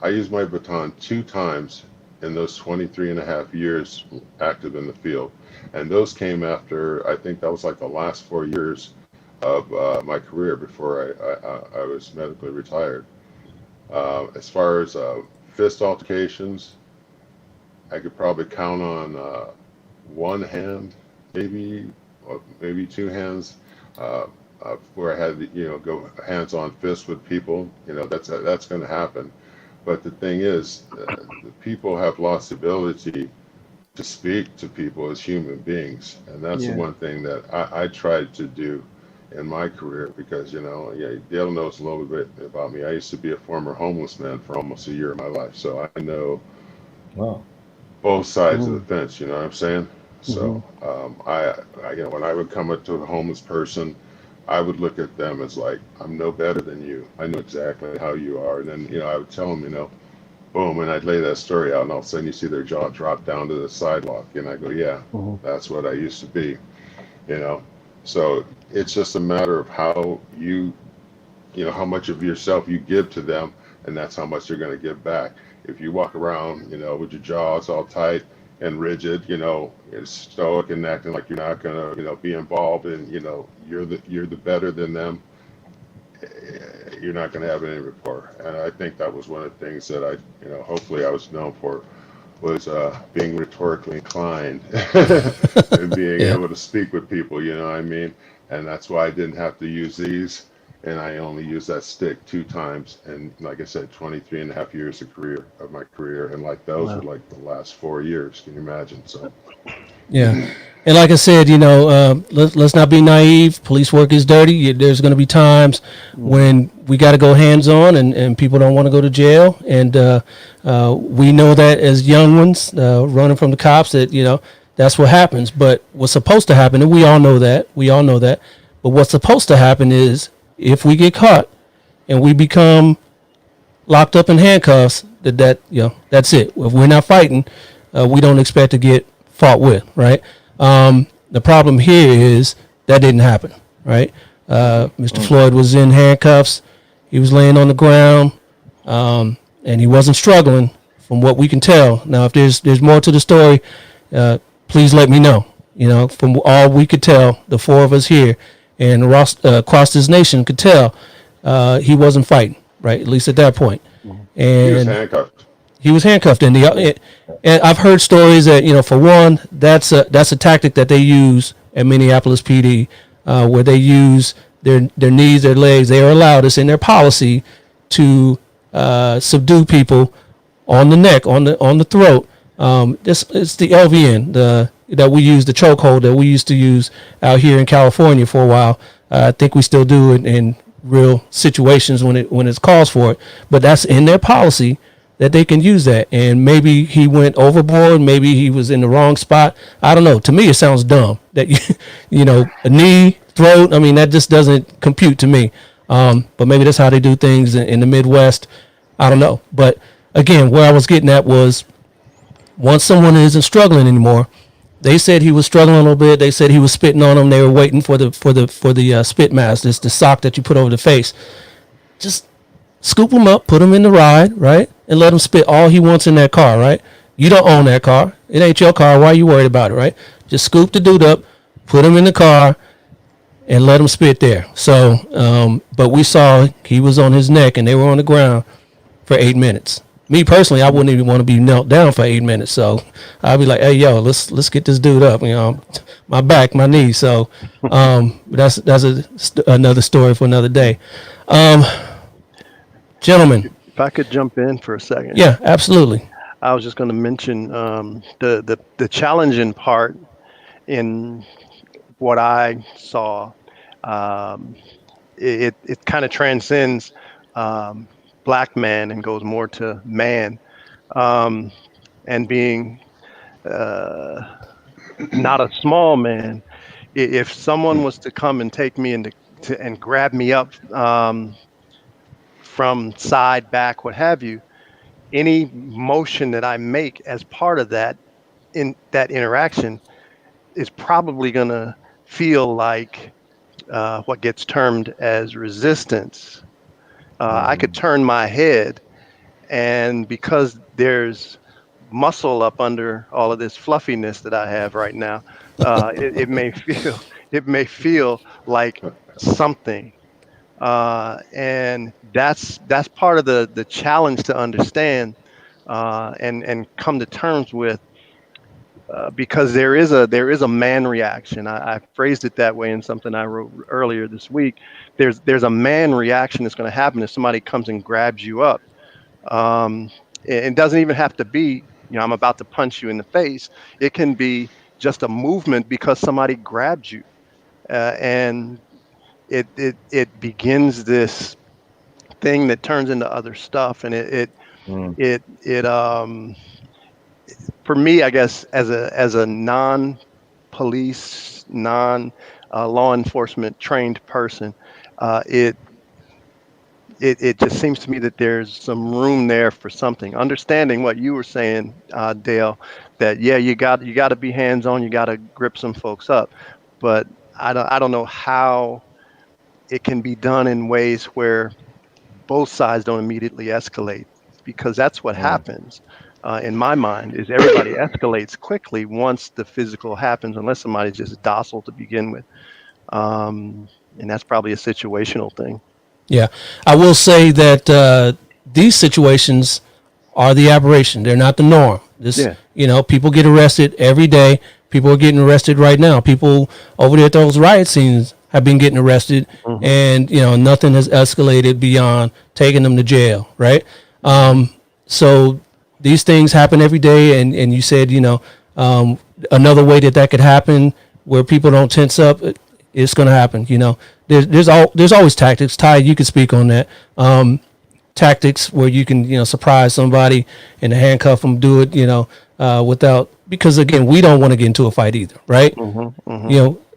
I used my baton 2 times in those 23 and a half years active in the field. And those came after, I think that was like the last 4 years of my career before I was medically retired. As far as fist altercations, I could probably count on one hand, maybe 2 hands, where I had to, go hands-on fist with people. That's going to happen. But the thing is, the people have lost the ability to speak to people as human beings, and that's the one thing that I tried to do in my career, because Dale knows a little bit about me. I used to be a former homeless man for almost a year of my life, so I know both sides of the fence. You know what I'm saying? So I when I would come up to a homeless person, I would look at them as like, I'm no better than you. I know exactly how you are, and then I would tell them, boom, and I'd lay that story out, and all of a sudden you see their jaw drop down to the sidewalk, and I go, yeah, that's what I used to be. So it's just a matter of how how much of yourself you give to them, and that's how much they're going to give back. If you walk around, with your jaws all tight and rigid, stoic and acting like you're not going to, be involved in, you're the better than them, you're not going to have any rapport. And I think that was one of the things that I, hopefully I was known for, was being rhetorically inclined and being able to speak with people, you know what I mean? And that's why I didn't have to use these, and I only used that stick 2 times. And like I said, 23 and a half years of my career, and like those were like the last 4 years. Can you imagine? So yeah. And like I said, let's not be naive. Police work is dirty. There's going to be times when we got to go hands-on, and people don't want to go to jail. And we know that as young ones running from the cops, that, that's what happens. But what's supposed to happen, and we all know that, but what's supposed to happen is, if we get caught and we become locked up in handcuffs, that's it. If we're not fighting, we don't expect to get fought with, right? The problem here is that didn't happen, right? Mr. Floyd was in handcuffs. He was laying on the ground, and he wasn't struggling from what we can tell. Now, if there's more to the story, please let me know. From all we could tell, the four of us here and across this nation could tell he wasn't fighting, right? At least at that point. And He was handcuffed. he was handcuffed, and I've heard stories that for one, that's a tactic that they use at Minneapolis PD, where they use their knees, their legs. They are allowed. It's in their policy to subdue people on the neck, on the throat. It's the LVN, that we use, the chokehold that we used to use out here in California for a while. I think we still do it in real situations when it's calls for it. But that's in their policy that they can use that. And maybe he went overboard. Maybe he was in the wrong spot. I don't know. To me, it sounds dumb that a knee, throat. I mean, that just doesn't compute to me. But maybe that's how they do things in the Midwest. I don't know. But again, where I was getting at was, once someone isn't struggling anymore, they said he was struggling a little bit. They said he was spitting on them. They were waiting for the spit mask. This the sock that you put over the face. Just scoop him up, put him in the ride, right, and let him spit all he wants in that car, right? You don't own that car. It ain't your car. Why are you worried about it, right? Just scoop the dude up, put him in the car, and let him spit there. So, but we saw he was on his neck, and they were on the ground for 8 minutes. Me personally, I wouldn't even want to be knelt down for 8 minutes. So I'd be like, "Hey, yo, let's get this dude up." My back, my knee. So that's another story for another day. Gentlemen, If I could jump in for a second. yeah, absolutely. I was just going to mention the challenging part in what I saw. It kind of transcends black man and goes more to man, and being not a small man. If someone was to come and take me and grab me up from side, back, what have you, any motion that I make as part of that in that interaction is probably going to feel like what gets termed as resistance. I could turn my head, and because there's muscle up under all of this fluffiness that I have right now, it may feel like something, and that's part of the challenge to understand and come to terms with. Because there is a man reaction. I phrased it that way in something I wrote earlier this week. There's a man reaction that's going to happen if somebody comes and grabs you up. It doesn't even have to be, I'm about to punch you in the face. It can be just a movement because somebody grabbed you, and it begins this thing that turns into other stuff, and it for me, I guess, as a non-police, law enforcement trained person, it just seems to me that there's some room there for something. Understanding what you were saying, Dale, that you got to be hands on, you got to grip some folks up, but I don't know how it can be done in ways where both sides don't immediately escalate, because that's what happens. In my mind, is everybody escalates quickly once the physical happens, unless somebody's just docile to begin with. And that's probably a situational thing. Yeah, I will say that these situations are the aberration. They're not the norm. People get arrested every day. People are getting arrested right now. People over there at those riot scenes have been getting arrested, and nothing has escalated beyond taking them to jail, right? So these things happen every day, and you said, another way that could happen where people don't tense up, it's going to happen. There's always tactics. Ty, you could speak on that. Tactics where you can, surprise somebody and handcuff them, do it, without, because again, we don't want to get into a fight either, right?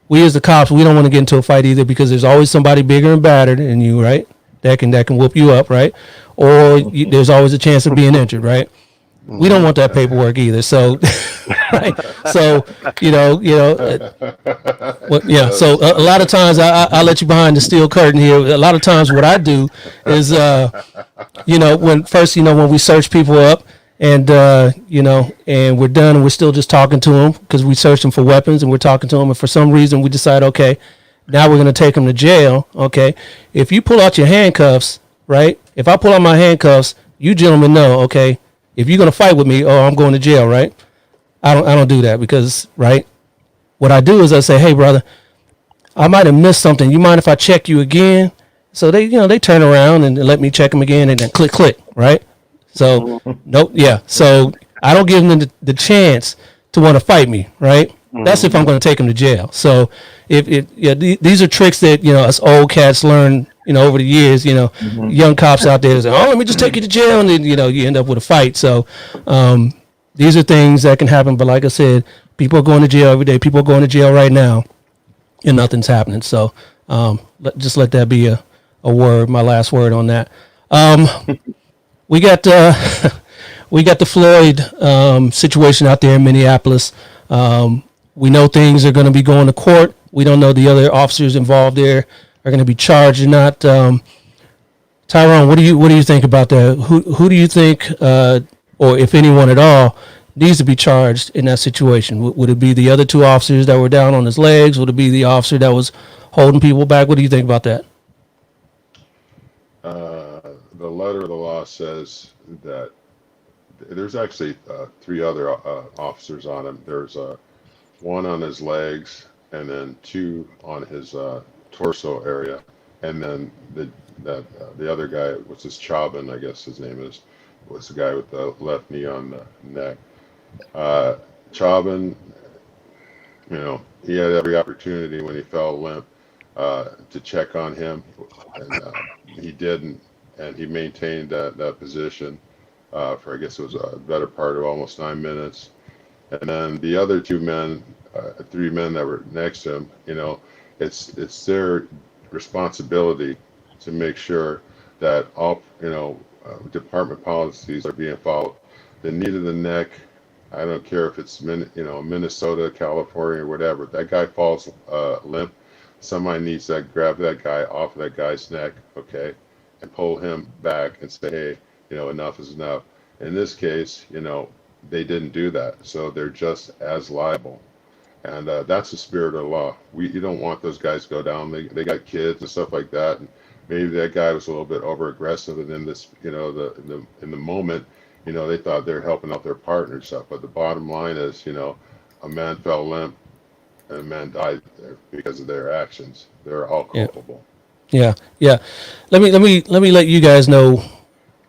We as the cops, we don't want to get into a fight either, because there's always somebody bigger and badder than you, right? That can whoop you up, right? Or there's always a chance of being injured, right? We don't want that paperwork either. So, right? So, So a lot of times I'll let you behind the steel curtain here. A lot of times what I do is, when we search people up, and and we're done, and we're still just talking to him because we searched him for weapons, and we're talking to him, and for some reason we decide, okay, now we're going to take him to jail. Okay, if you pull out your handcuffs, right? If I pull out my handcuffs, you gentlemen know, okay, if you're going to fight with me, oh, I'm going to jail, right? I don't do that because, right? What I do is I say, hey, brother, I might have missed something. You mind if I check you again? So they turn around and let me check them again, and then click, right? So nope, yeah. So I don't give them the chance to want to fight me, right? That's if I'm going to take them to jail. So these are tricks that us old cats learn, over the years. Young cops out there that say, oh, let me just take you to jail, and then you end up with a fight. So these are things that can happen. But like I said, people are going to jail every day. People are going to jail right now, and nothing's happening. So just let that be a word, my last word on that. We got the Floyd situation out there in Minneapolis. We know things are going to be going to court. We don't know the other officers involved there are going to be charged or not. Tyrone, what do you think about that? Who do you think, or if anyone at all, needs to be charged in that situation? Would it be the other two officers that were down on his legs? Would it be the officer that was holding people back? What do you think about that? The letter of the law says that there's actually three other officers on him. There's one on his legs, and then two on his torso area, and then the other guy, what's his Chauvin, I guess his name is, was the guy with the left knee on the neck. Chauvin, he had every opportunity when he fell limp to check on him, and he didn't, and he maintained that position for, I guess it was a better part of almost 9 minutes. And then the other two men, three men that were next to him, it's their responsibility to make sure that all department policies are being followed. The knee to the neck, I don't care if it's Minnesota, California, or whatever. That guy falls limp. Somebody needs to grab that guy off of that guy's neck, okay, and pull him back and say, hey, enough is enough. In this case, they didn't do that, so they're just as liable. And that's the spirit of the law. You don't want those guys to go down. They got kids and stuff like that. And maybe that guy was a little bit over aggressive, and in this, in the moment, they thought they're helping out their partner and stuff. But the bottom line is, a man fell limp and a man died there because of their actions. They're all culpable. Yeah. Let me let you guys know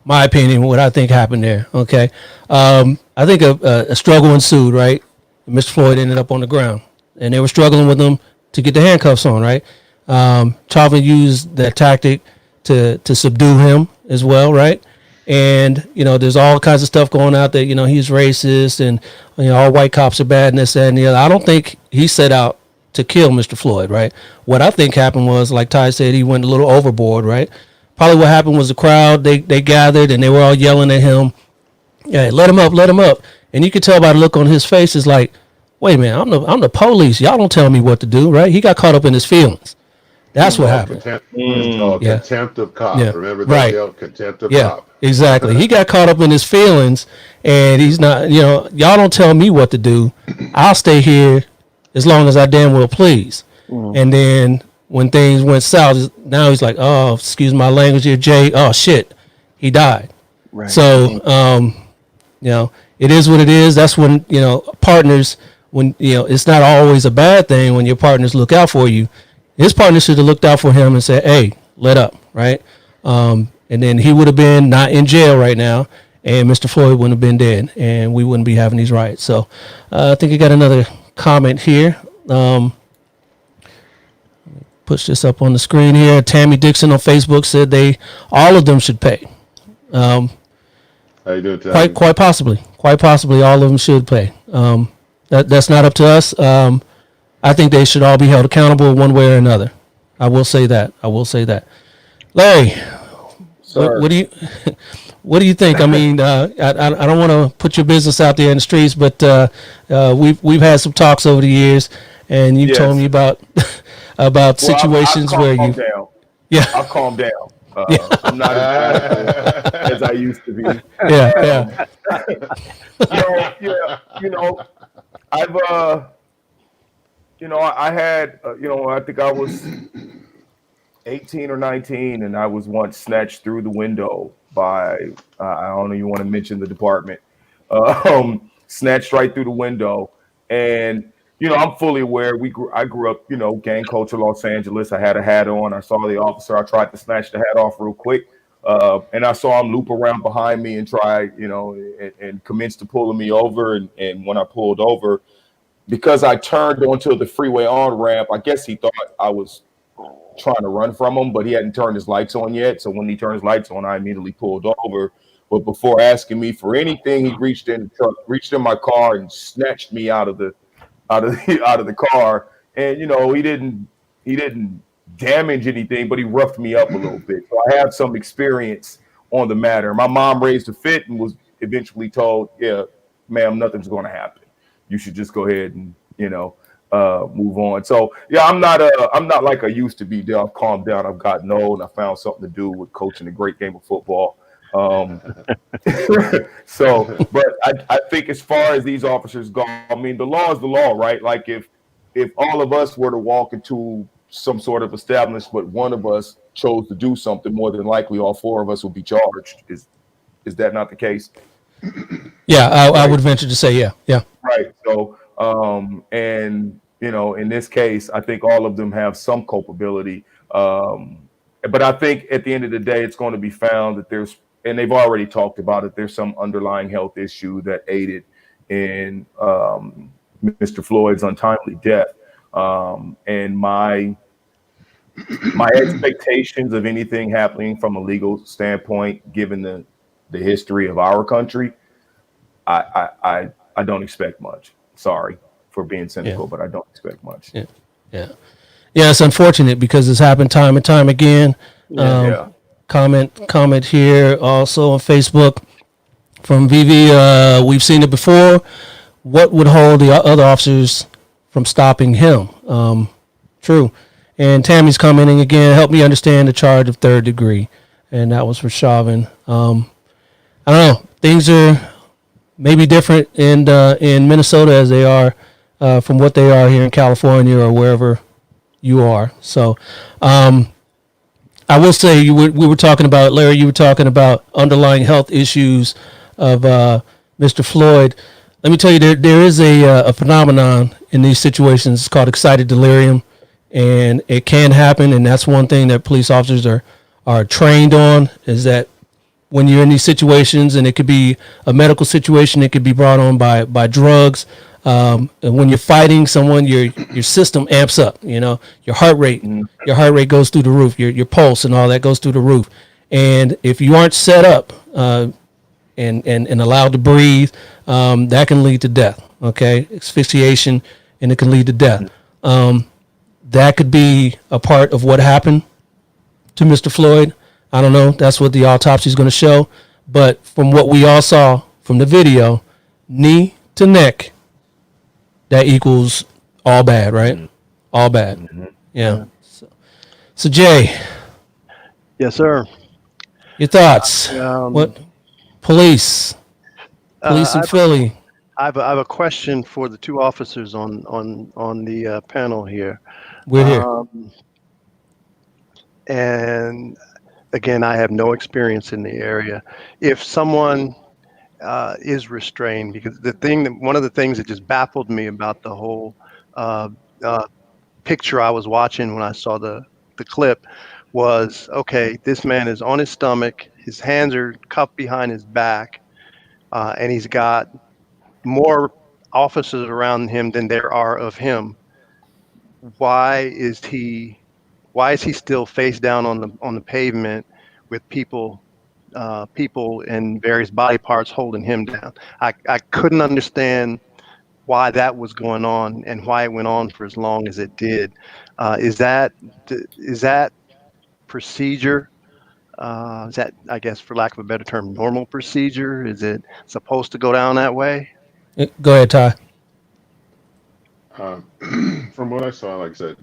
my opinion, what I think happened there. Okay. I think a struggle ensued, right? Mr. Floyd ended up on the ground, and they were struggling with him to get the handcuffs on, right? Chauvin used that tactic to subdue him as well, right? And there's all kinds of stuff going out that he's racist, and all white cops are bad, and this, that, and the other. I don't think he set out to kill Mr. Floyd, right? What I think happened was, like Ty said, he went a little overboard, right? Probably what happened was the crowd, they gathered, and they were all yelling at him, yeah, let him up. And you could tell by the look on his face, is like, wait a minute, I'm the police. Y'all don't tell me what to do, right? He got caught up in his feelings. That's what happened. Contempt of cop. Yeah. Remember that, right. Contempt of cop. Exactly. He got caught up in his feelings, and he's not, y'all don't tell me what to do. I'll stay here as long as I damn well please. And then when things went south, now he's like, oh, excuse my language here, Jay. Oh, shit. He died. Right. So, it is what it is. That's when, partners, when, it's not always a bad thing when your partners look out for you. His partner should have looked out for him and said, hey, let up, right? And then he would have been not in jail right now, and Mr. Floyd wouldn't have been dead, and we wouldn't be having these riots. So I think you got another comment here. Push this up on the screen here. Tammy Dixon on Facebook said all of them should pay. How you doing, Tammy? Quite possibly, all of them should pay. That's not up to us. I think they should all be held accountable one way or another. I will say that. Larry, what do you think? I mean, I don't want to put your business out there in the streets, but we've had some talks over the years, and you told me about situations where you. Down. Yeah, I've calmed down. I'm not as I used to be. Yeah. No, yeah, I've I had I think I was 18 or 19, and I was once snatched through the window by I don't even want to mention the department. Snatched right through the window, and I'm fully aware. I grew up, gang culture, Los Angeles. I had a hat on. I saw the officer. I tried to snatch the hat off real quick, and I saw him loop around behind me and try, and commence to pulling me over. And when I pulled over, because I turned onto the freeway on ramp, I guess he thought I was trying to run from him, but he hadn't turned his lights on yet. So when he turned his lights on, I immediately pulled over. But before asking me for anything, he reached in the truck, reached in my car, and snatched me out of the car. And he didn't damage anything, but he roughed me up a little bit. So I have some experience on the matter. My mom raised a fit and was eventually told, "Yeah, ma'am, nothing's going to happen. You should just go ahead and move on." So yeah, I'm not like I used to be. I've calmed down. I've gotten old. And I found something to do with coaching a great game of football. Um, but I think as far as these officers go, I mean, the law is the law, right? Like if all of us were to walk into some sort of establishment, but one of us chose to do something, more than likely all four of us will be charged. Is that not the case? Yeah, I Right. would venture to say, yeah, yeah, Right. So, and in this case, I think all of them have some culpability. But I think at the end of the day, it's going to be found that and they've already talked about it. There's some underlying health issue that aided in Mr. Floyd's untimely death. And my expectations of anything happening from a legal standpoint, given the history of our country, I don't expect much. Sorry for being yeah, cynical, but I don't expect much. yeah, yeah. Yeah, it's unfortunate because it's happened time and time again. Yeah. Um, Yeah. comment here also on Facebook from Vivi. We've seen it before. What would hold the other officers from stopping him? True. And Tammy's commenting again. Help me understand the charge of third degree, and that was for Chauvin. I don't know. Things are maybe different in Minnesota as they are from what they are here in California or wherever you are. So I will say we were talking about, Larry, you were talking about underlying health issues of Mr. Floyd. Let me tell you, there is a phenomenon in these situations called excited delirium, and it can happen. And that's one thing that police officers are trained on, is that when you're in these situations, and it could be a medical situation, it could be brought on by drugs. And when you're fighting someone, your system amps up. Your heart rate goes through the roof. Your pulse and all that goes through the roof. And if you aren't set up and allowed to breathe, that can lead to death. Okay, asphyxiation, and it can lead to death. That could be a part of what happened to Mr. Floyd. I don't know. That's what the autopsy is going to show. But from what we all saw from the video, knee to neck, that equals all bad, right? All bad. Yeah. So Jay, Yes, sir. your thoughts? Um, What police uh, in Philly? I have a question for the two officers on the panel here. We're here. Um, and again, I have no experience in the area. If someone is restrained, because one of the things that just baffled me about the whole uh, uh, picture I was watching when I saw the clip was, okay, this man is on his stomach, his hands are cuffed behind his back, and he's got more officers around him than there are of him. Why is he still face down on the pavement with people and various body parts holding him down? I couldn't understand why that was going on and why it went on for as long as it did. Is that procedure? Is that, I guess, for lack of a better term, normal procedure? Is it supposed to go down that way? Go ahead, Ty. From what I saw, like I said,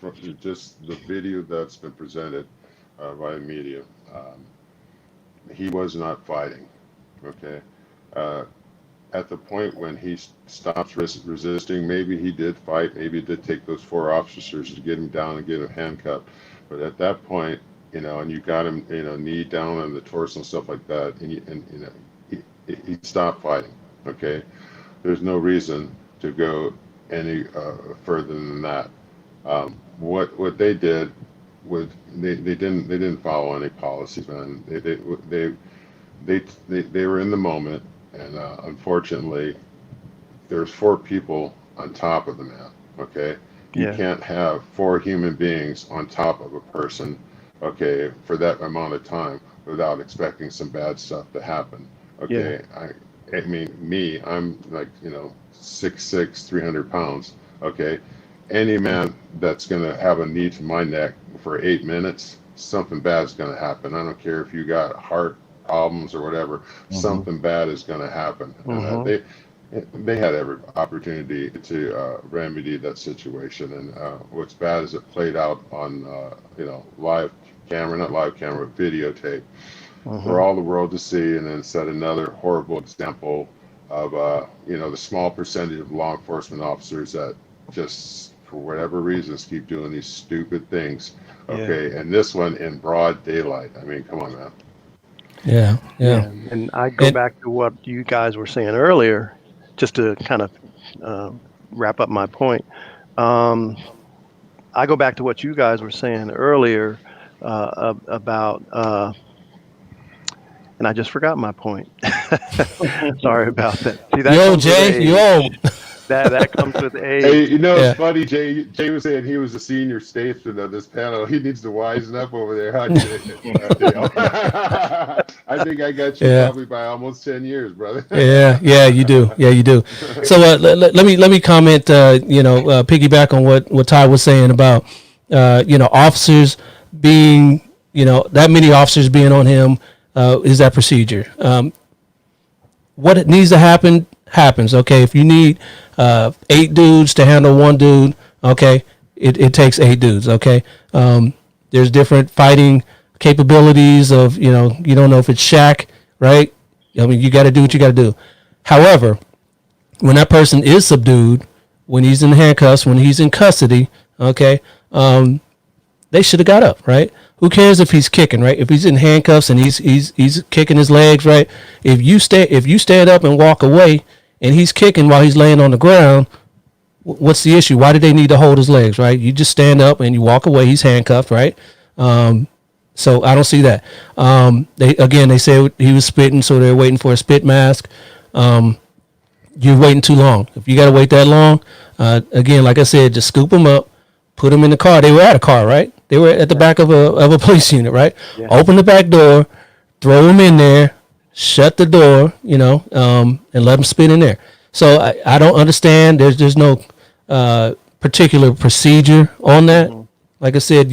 from just the video that's been presented by the media, he was not fighting. Okay, uh, at the point when he stops resisting, maybe he did fight, maybe it did take those 4 officers to get him down and get him handcuffed. But at that point, and you got him, knee down on the torso and stuff like that, and he stopped fighting. Okay, there's no reason to go any further than that. What they did was they didn't follow any policies, man. They were in the moment, and unfortunately, there's 4 people on top of the man. Okay, you can't have 4 human beings on top of a person, okay, for that amount of time without expecting some bad stuff to happen. Okay, I mean, I'm like 6'6", 300 pounds. Okay, any man that's gonna have a knee to my neck for 8 minutes, something bad is gonna happen. I don't care if you got heart problems or whatever, something bad is going to happen. And they had every opportunity to remedy that situation. And what's bad is it played out on live camera, not live camera, but videotape for all the world to see, and then set another horrible example of the small percentage of law enforcement officers that just for whatever reasons keep doing these stupid things. Okay, and this one in broad daylight. I mean, come on, man. Yeah. And I go back to what you guys were saying earlier, just to kind of wrap up my point. I go back to what you guys were saying earlier about, and I just forgot my point. Sorry about that. See, that Jay, you old. That comes with age. Hey, it's funny. Jay was saying he was a senior statesman of this panel. He needs to wisen up over there. Huh, I think I got you probably by almost 10 years, brother. Yeah, you do. Yeah, you do. So let me comment. Piggyback on what Ty was saying about officers being that many officers being on him. Is that procedure? What needs to happen happens. Okay, if you need 8 dudes to handle 1 dude, okay, it takes 8 dudes. Okay, there's different fighting capabilities of you don't know if it's Shaq, right? I mean, you got to do what you got to do. However, when that person is subdued, when he's in handcuffs, when he's in custody, okay, they should have got up, right? Who cares if he's kicking, right? If he's in handcuffs and he's kicking his legs, right? If you stand up and walk away and he's kicking while he's laying on the ground, what's the issue? Why did they need to hold his legs, right? You just stand up and you walk away. He's handcuffed, right? So I don't see that. They said he was spitting, so they're waiting for a spit mask. You're waiting too long. If you got to wait that long, again, like I said, just scoop him up, put him in the car. They were at a car, right? They were at the back of a police unit, right? Yeah. Open the back door, throw him in there, shut the door, and let him spit in there. So I don't understand. There's no particular procedure on that. Mm-hmm. Like I said,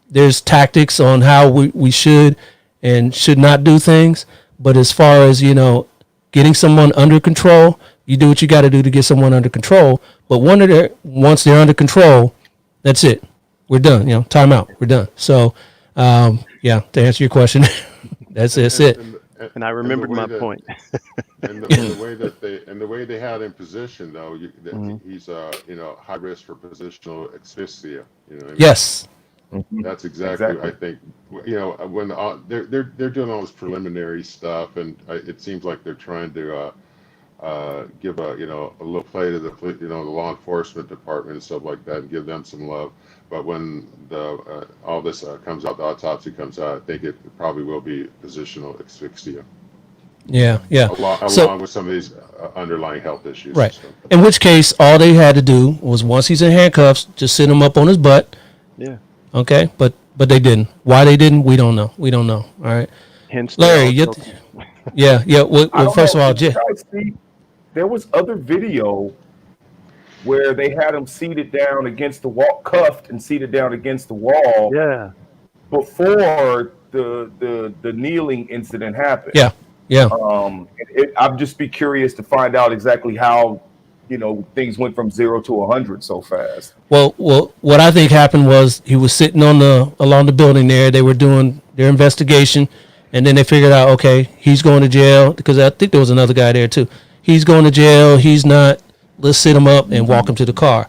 there's tactics on how we should and should not do things. But as far as getting someone under control, you do what you got to do to get someone under control. But once they're under control, that's it. We're done. Time out. We're done. So, to answer your question, that's it. And I remembered my point. the way they had him positioned, though, he's high risk for positional asphyxia. Yes. That's exactly. I think when they're doing all this preliminary stuff, and it seems like they're trying to give a little play to the law enforcement department and stuff like that, and give them some love. But when all this comes out, the autopsy comes out, I think it probably will be positional asphyxia. Yeah. Along with some of these underlying health issues. Right. In which case, all they had to do was, once he's in handcuffs, just sit him up on his butt. Yeah. Okay. But they didn't. Why they didn't, we don't know. All right. Hence, Larry, yeah. Well, first of all, there was other video where they had him seated down against the wall, cuffed and seated down against the wall. Yeah. Before the kneeling incident happened. Yeah. I'd just be curious to find out exactly how things went from 0 to 100 so fast. Well, what I think happened was he was sitting along the building there. They were doing their investigation, And then they figured out, okay, he's going to jail because I think there was another guy there too. He's going to jail. He's not. Let's sit him up and walk him to the car.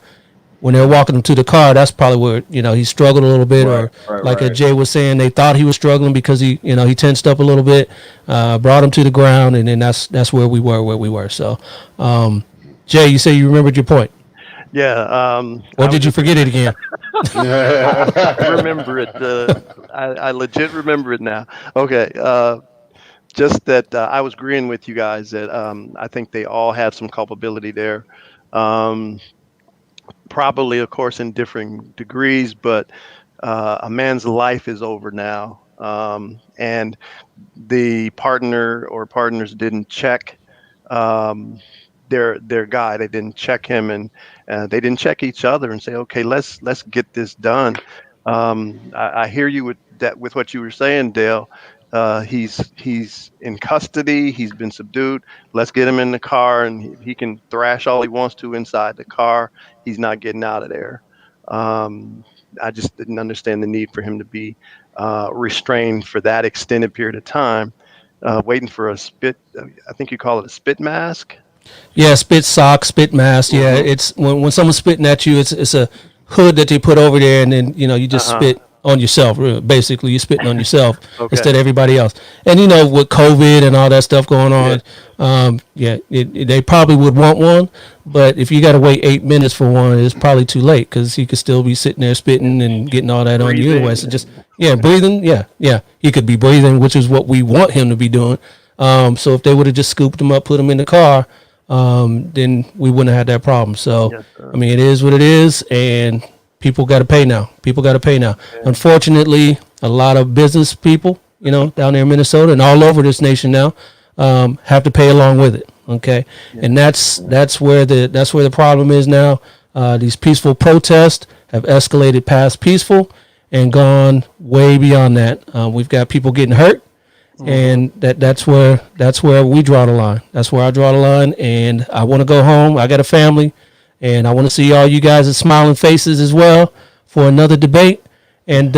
When they're walking him to the car, that's probably where he struggled a little bit, Right, or right, like right. Jay was saying, they thought he was struggling because he tensed up a little bit, brought him to the ground, and then that's where we were. So, Jay, you say you remembered your point, Yeah, or I was did you just forget it again? remember it. I legit remember it now. Okay, just that I was agreeing with you guys that I think they all have some culpability there. Um, Probably, of course, in differing degrees, but a man's life is over now, and the partner or partners didn't check um, their guy. They didn't check him, and they didn't check each other and say, okay, let's get this done. I hear you with that, with what you were saying, Dale. He's in custody. He's been subdued. Let's get him in the car, and he can thrash all he wants to inside the car. He's not getting out of there. Um, I just didn't understand the need for him to be restrained for that extended period of time, waiting for a spit. I think you call it a spit mask. Yeah, spit sock, spit mask. Yeah, Mm-hmm. it's when someone's spitting at you, it's a hood that they put over there, and then you just Uh-huh. spit on yourself. Basically, you're spitting on yourself Okay. instead of everybody else. And with COVID and all that stuff going Yeah. on, yeah, they probably would want one, but if you got to wait 8 minutes for one, it's probably too late because he could still be sitting there spitting and getting all that on you anyway. So just breathing. Yeah, he could be breathing, which is what we want him to be doing. So if they would have just scooped him up, put him in the car, then we wouldn't have had that problem. So, Yes, sir. I mean, it is what it is, and people got to pay now. People got to pay now. Yeah. Unfortunately, a lot of business people, down there in Minnesota and all over this nation now, have to pay along with it. Okay, and that's where the problem is now. These peaceful protests have escalated past peaceful and gone way beyond that. We've got people getting hurt, and that's where we draw the line. That's where I draw the line, and I want to go home. I got a family, and I want to see all you guys' smiling faces as well for another debate. And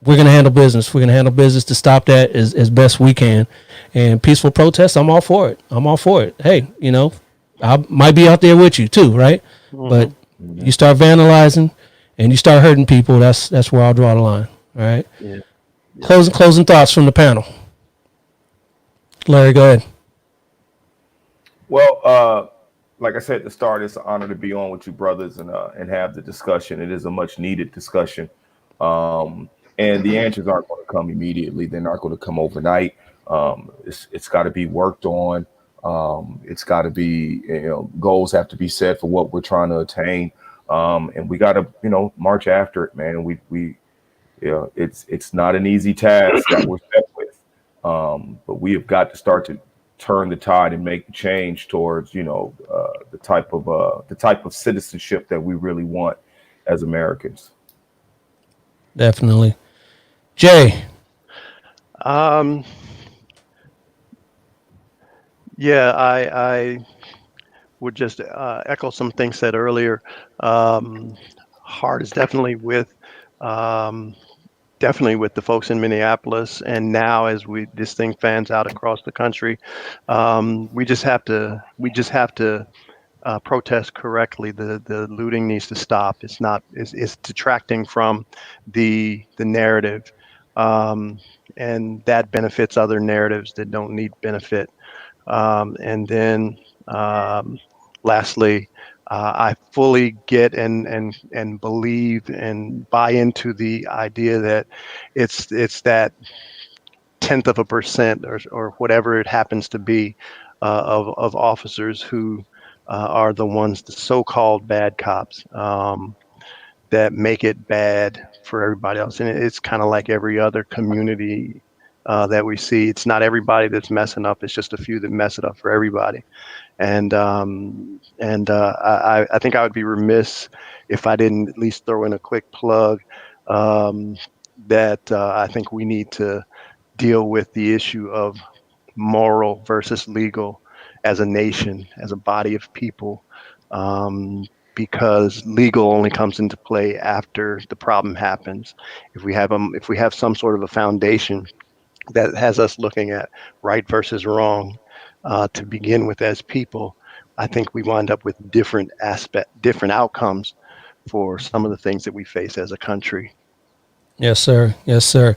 we're gonna handle business. We're gonna handle business to stop that as best we can. And peaceful protests, I'm all for it. I'm all for it. Hey, I might be out there with you too, right? But you start vandalizing and you start hurting people, that's where I'll draw the line. All right. Yeah. Closing thoughts from the panel. Larry, go ahead. Well, like I said at the start, it's an honor to be on with you brothers and have the discussion. It is a much needed discussion. And the answers aren't going to come immediately. They're not going to come overnight. It's got to be worked on. It's got to be, goals have to be set for what we're trying to attain. And we got to, march after it, man. It's not an easy task that we're set with. But we have got to start to turn the tide and make the change towards, the type of citizenship that we really want as Americans. Definitely. Jay. Um, yeah, I would just echo some things said earlier. Heart is um, definitely with the folks in Minneapolis, and now as this thing fans out across the country, we just have to protest correctly. The looting needs to stop. It's detracting from the narrative, and that benefits other narratives that don't need benefit. And then lastly, I fully get and believe and buy into the idea that it's that 0.1% or whatever it happens to be of officers who are the ones, the so-called bad cops, that make it bad for everybody else. And it's kind of like every other community that we see. It's not everybody that's messing up. It's just a few that mess it up for everybody. I think I would be remiss if I didn't at least throw in a quick plug that I think we need to deal with the issue of moral versus legal as a nation, as a body of people. because legal only comes into play after the problem happens. If we have some sort of a foundation that has us looking at right versus wrong to begin with as people, I think we wind up with different outcomes for some of the things that we face as a country. Yes, sir. Yes, sir.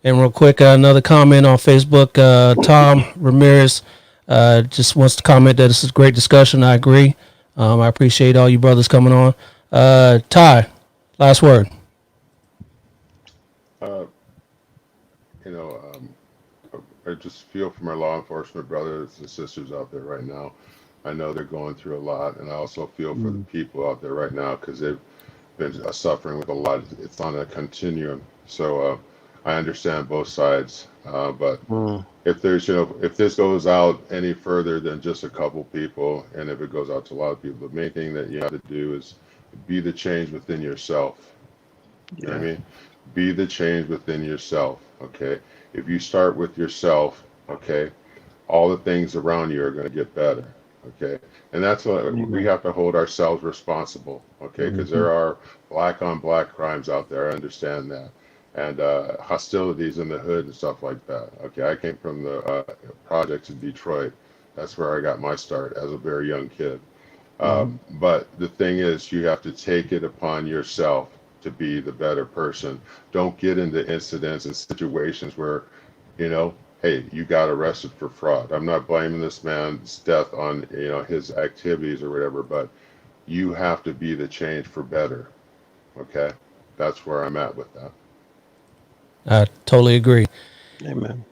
And real quick, another comment on Facebook. Tom Ramirez just wants to comment that this is a great discussion. I agree. I appreciate all you brothers coming on. Ty, last word. You know, I just feel for my law enforcement brothers and sisters out there right now. I know they're going through a lot, and I also feel for the people out there right now because they've been suffering with a lot. It's on a continuum. So I understand both sides. But if there's, if this goes out any further than just a couple people, and if it goes out to a lot of people, the main thing that you have to do is be the change within yourself. You know what I mean? Be the change within yourself. Okay. If you start with yourself, okay, all the things around you are going to get better. Okay. And that's what we have to hold ourselves responsible. Okay. Because there are black on black crimes out there. I understand that. And hostilities in the hood and stuff like that. Okay. I came from the projects in Detroit. That's where I got my start as a very young kid. But the thing is, you have to take it upon yourself to be the better person. Don't get into incidents and situations where, hey, you got arrested for fraud. I'm not blaming this man's death on, his activities or whatever, but you have to be the change for better. Okay? That's where I'm at with that. I totally agree. Amen.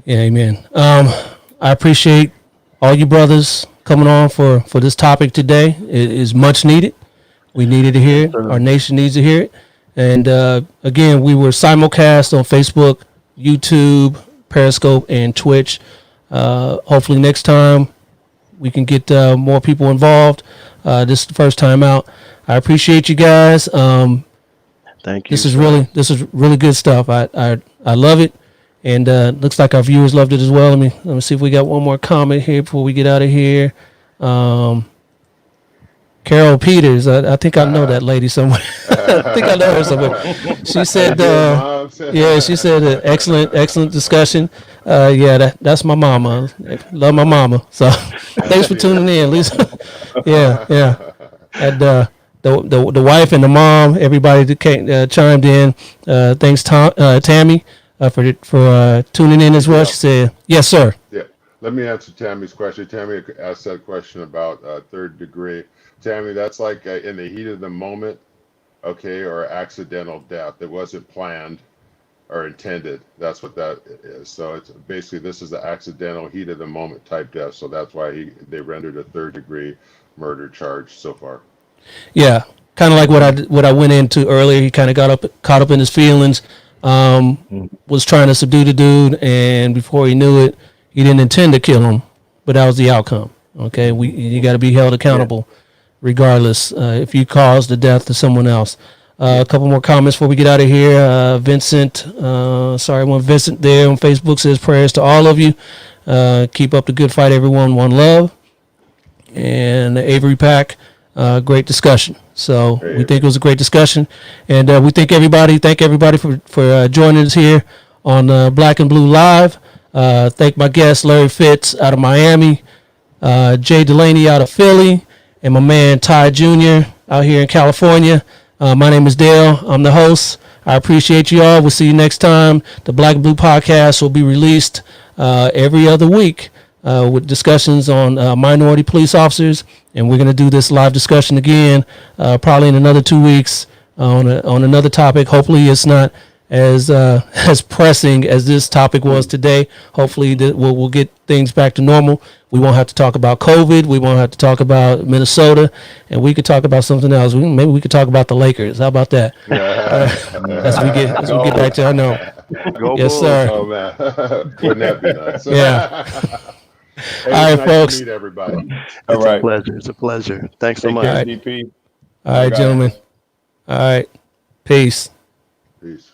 Yeah, amen. I appreciate all you brothers coming on for this topic today. It is much needed. We needed to hear it. Our nation needs to hear it. And again, we were simulcast on Facebook, YouTube, Periscope, and Twitch. Hopefully next time we can get more people involved. This is the first time out. I appreciate you guys. Thank you. This is really good stuff. I love it. And looks like our viewers loved it as well. Let me see if we got one more comment here before we get out of here. Carol Peters, I think I know that lady somewhere. I think I know her somewhere. She said, she said, excellent discussion. That's my mama. Love my mama. So thanks for tuning in, Lisa. yeah. And the wife and the mom, everybody that chimed in. Thanks, Tammy, for tuning in as well. She said, yes, sir. Yeah. Let me answer Tammy's question. Tammy asked that question about third degree. Tammy, that's like in the heat of the moment, okay, or accidental death. It wasn't planned or intended. That's what that is. So it's basically, this is the accidental heat of the moment type death. So that's why they rendered a third degree murder charge so far. Yeah, kind of like what I went into earlier. He kind of caught up in his feelings. Was trying to subdue the dude, and before he knew it, he didn't intend to kill him, but that was the outcome. Okay, you got to be held accountable. Yeah. Regardless, if you caused the death of someone else. A couple more comments before we get out of here. Vincent there on Facebook says prayers to all of you. Keep up the good fight, everyone. One love. And the Avery Pack, great discussion. So we think it was a great discussion, and we thank everybody for joining us here on Black and Blue Live. Thank my guest Larry Fitz out of Miami, Jay Delaney out of Philly, and my man Ty Jr. out here in California. My name is Dale. I'm the host. I appreciate you all. We'll see you next time. The Black and Blue podcast will be released every other week with discussions on minority police officers, and we're going to do this live discussion again probably in another 2 weeks on another topic. Hopefully it's not as pressing as this topic was today. Hopefully we'll get things back to normal. We won't have to talk about COVID. We won't have to talk about Minnesota, and we could talk about something else. Maybe we could talk about the Lakers. How about that? As we get back to our norm. Yes, sir. Oh man, wouldn't that be nice? Yeah. Hey, all right, nice folks. To meet everybody. It's a pleasure. Thanks so much. All right, gentlemen. All right. Peace. Peace.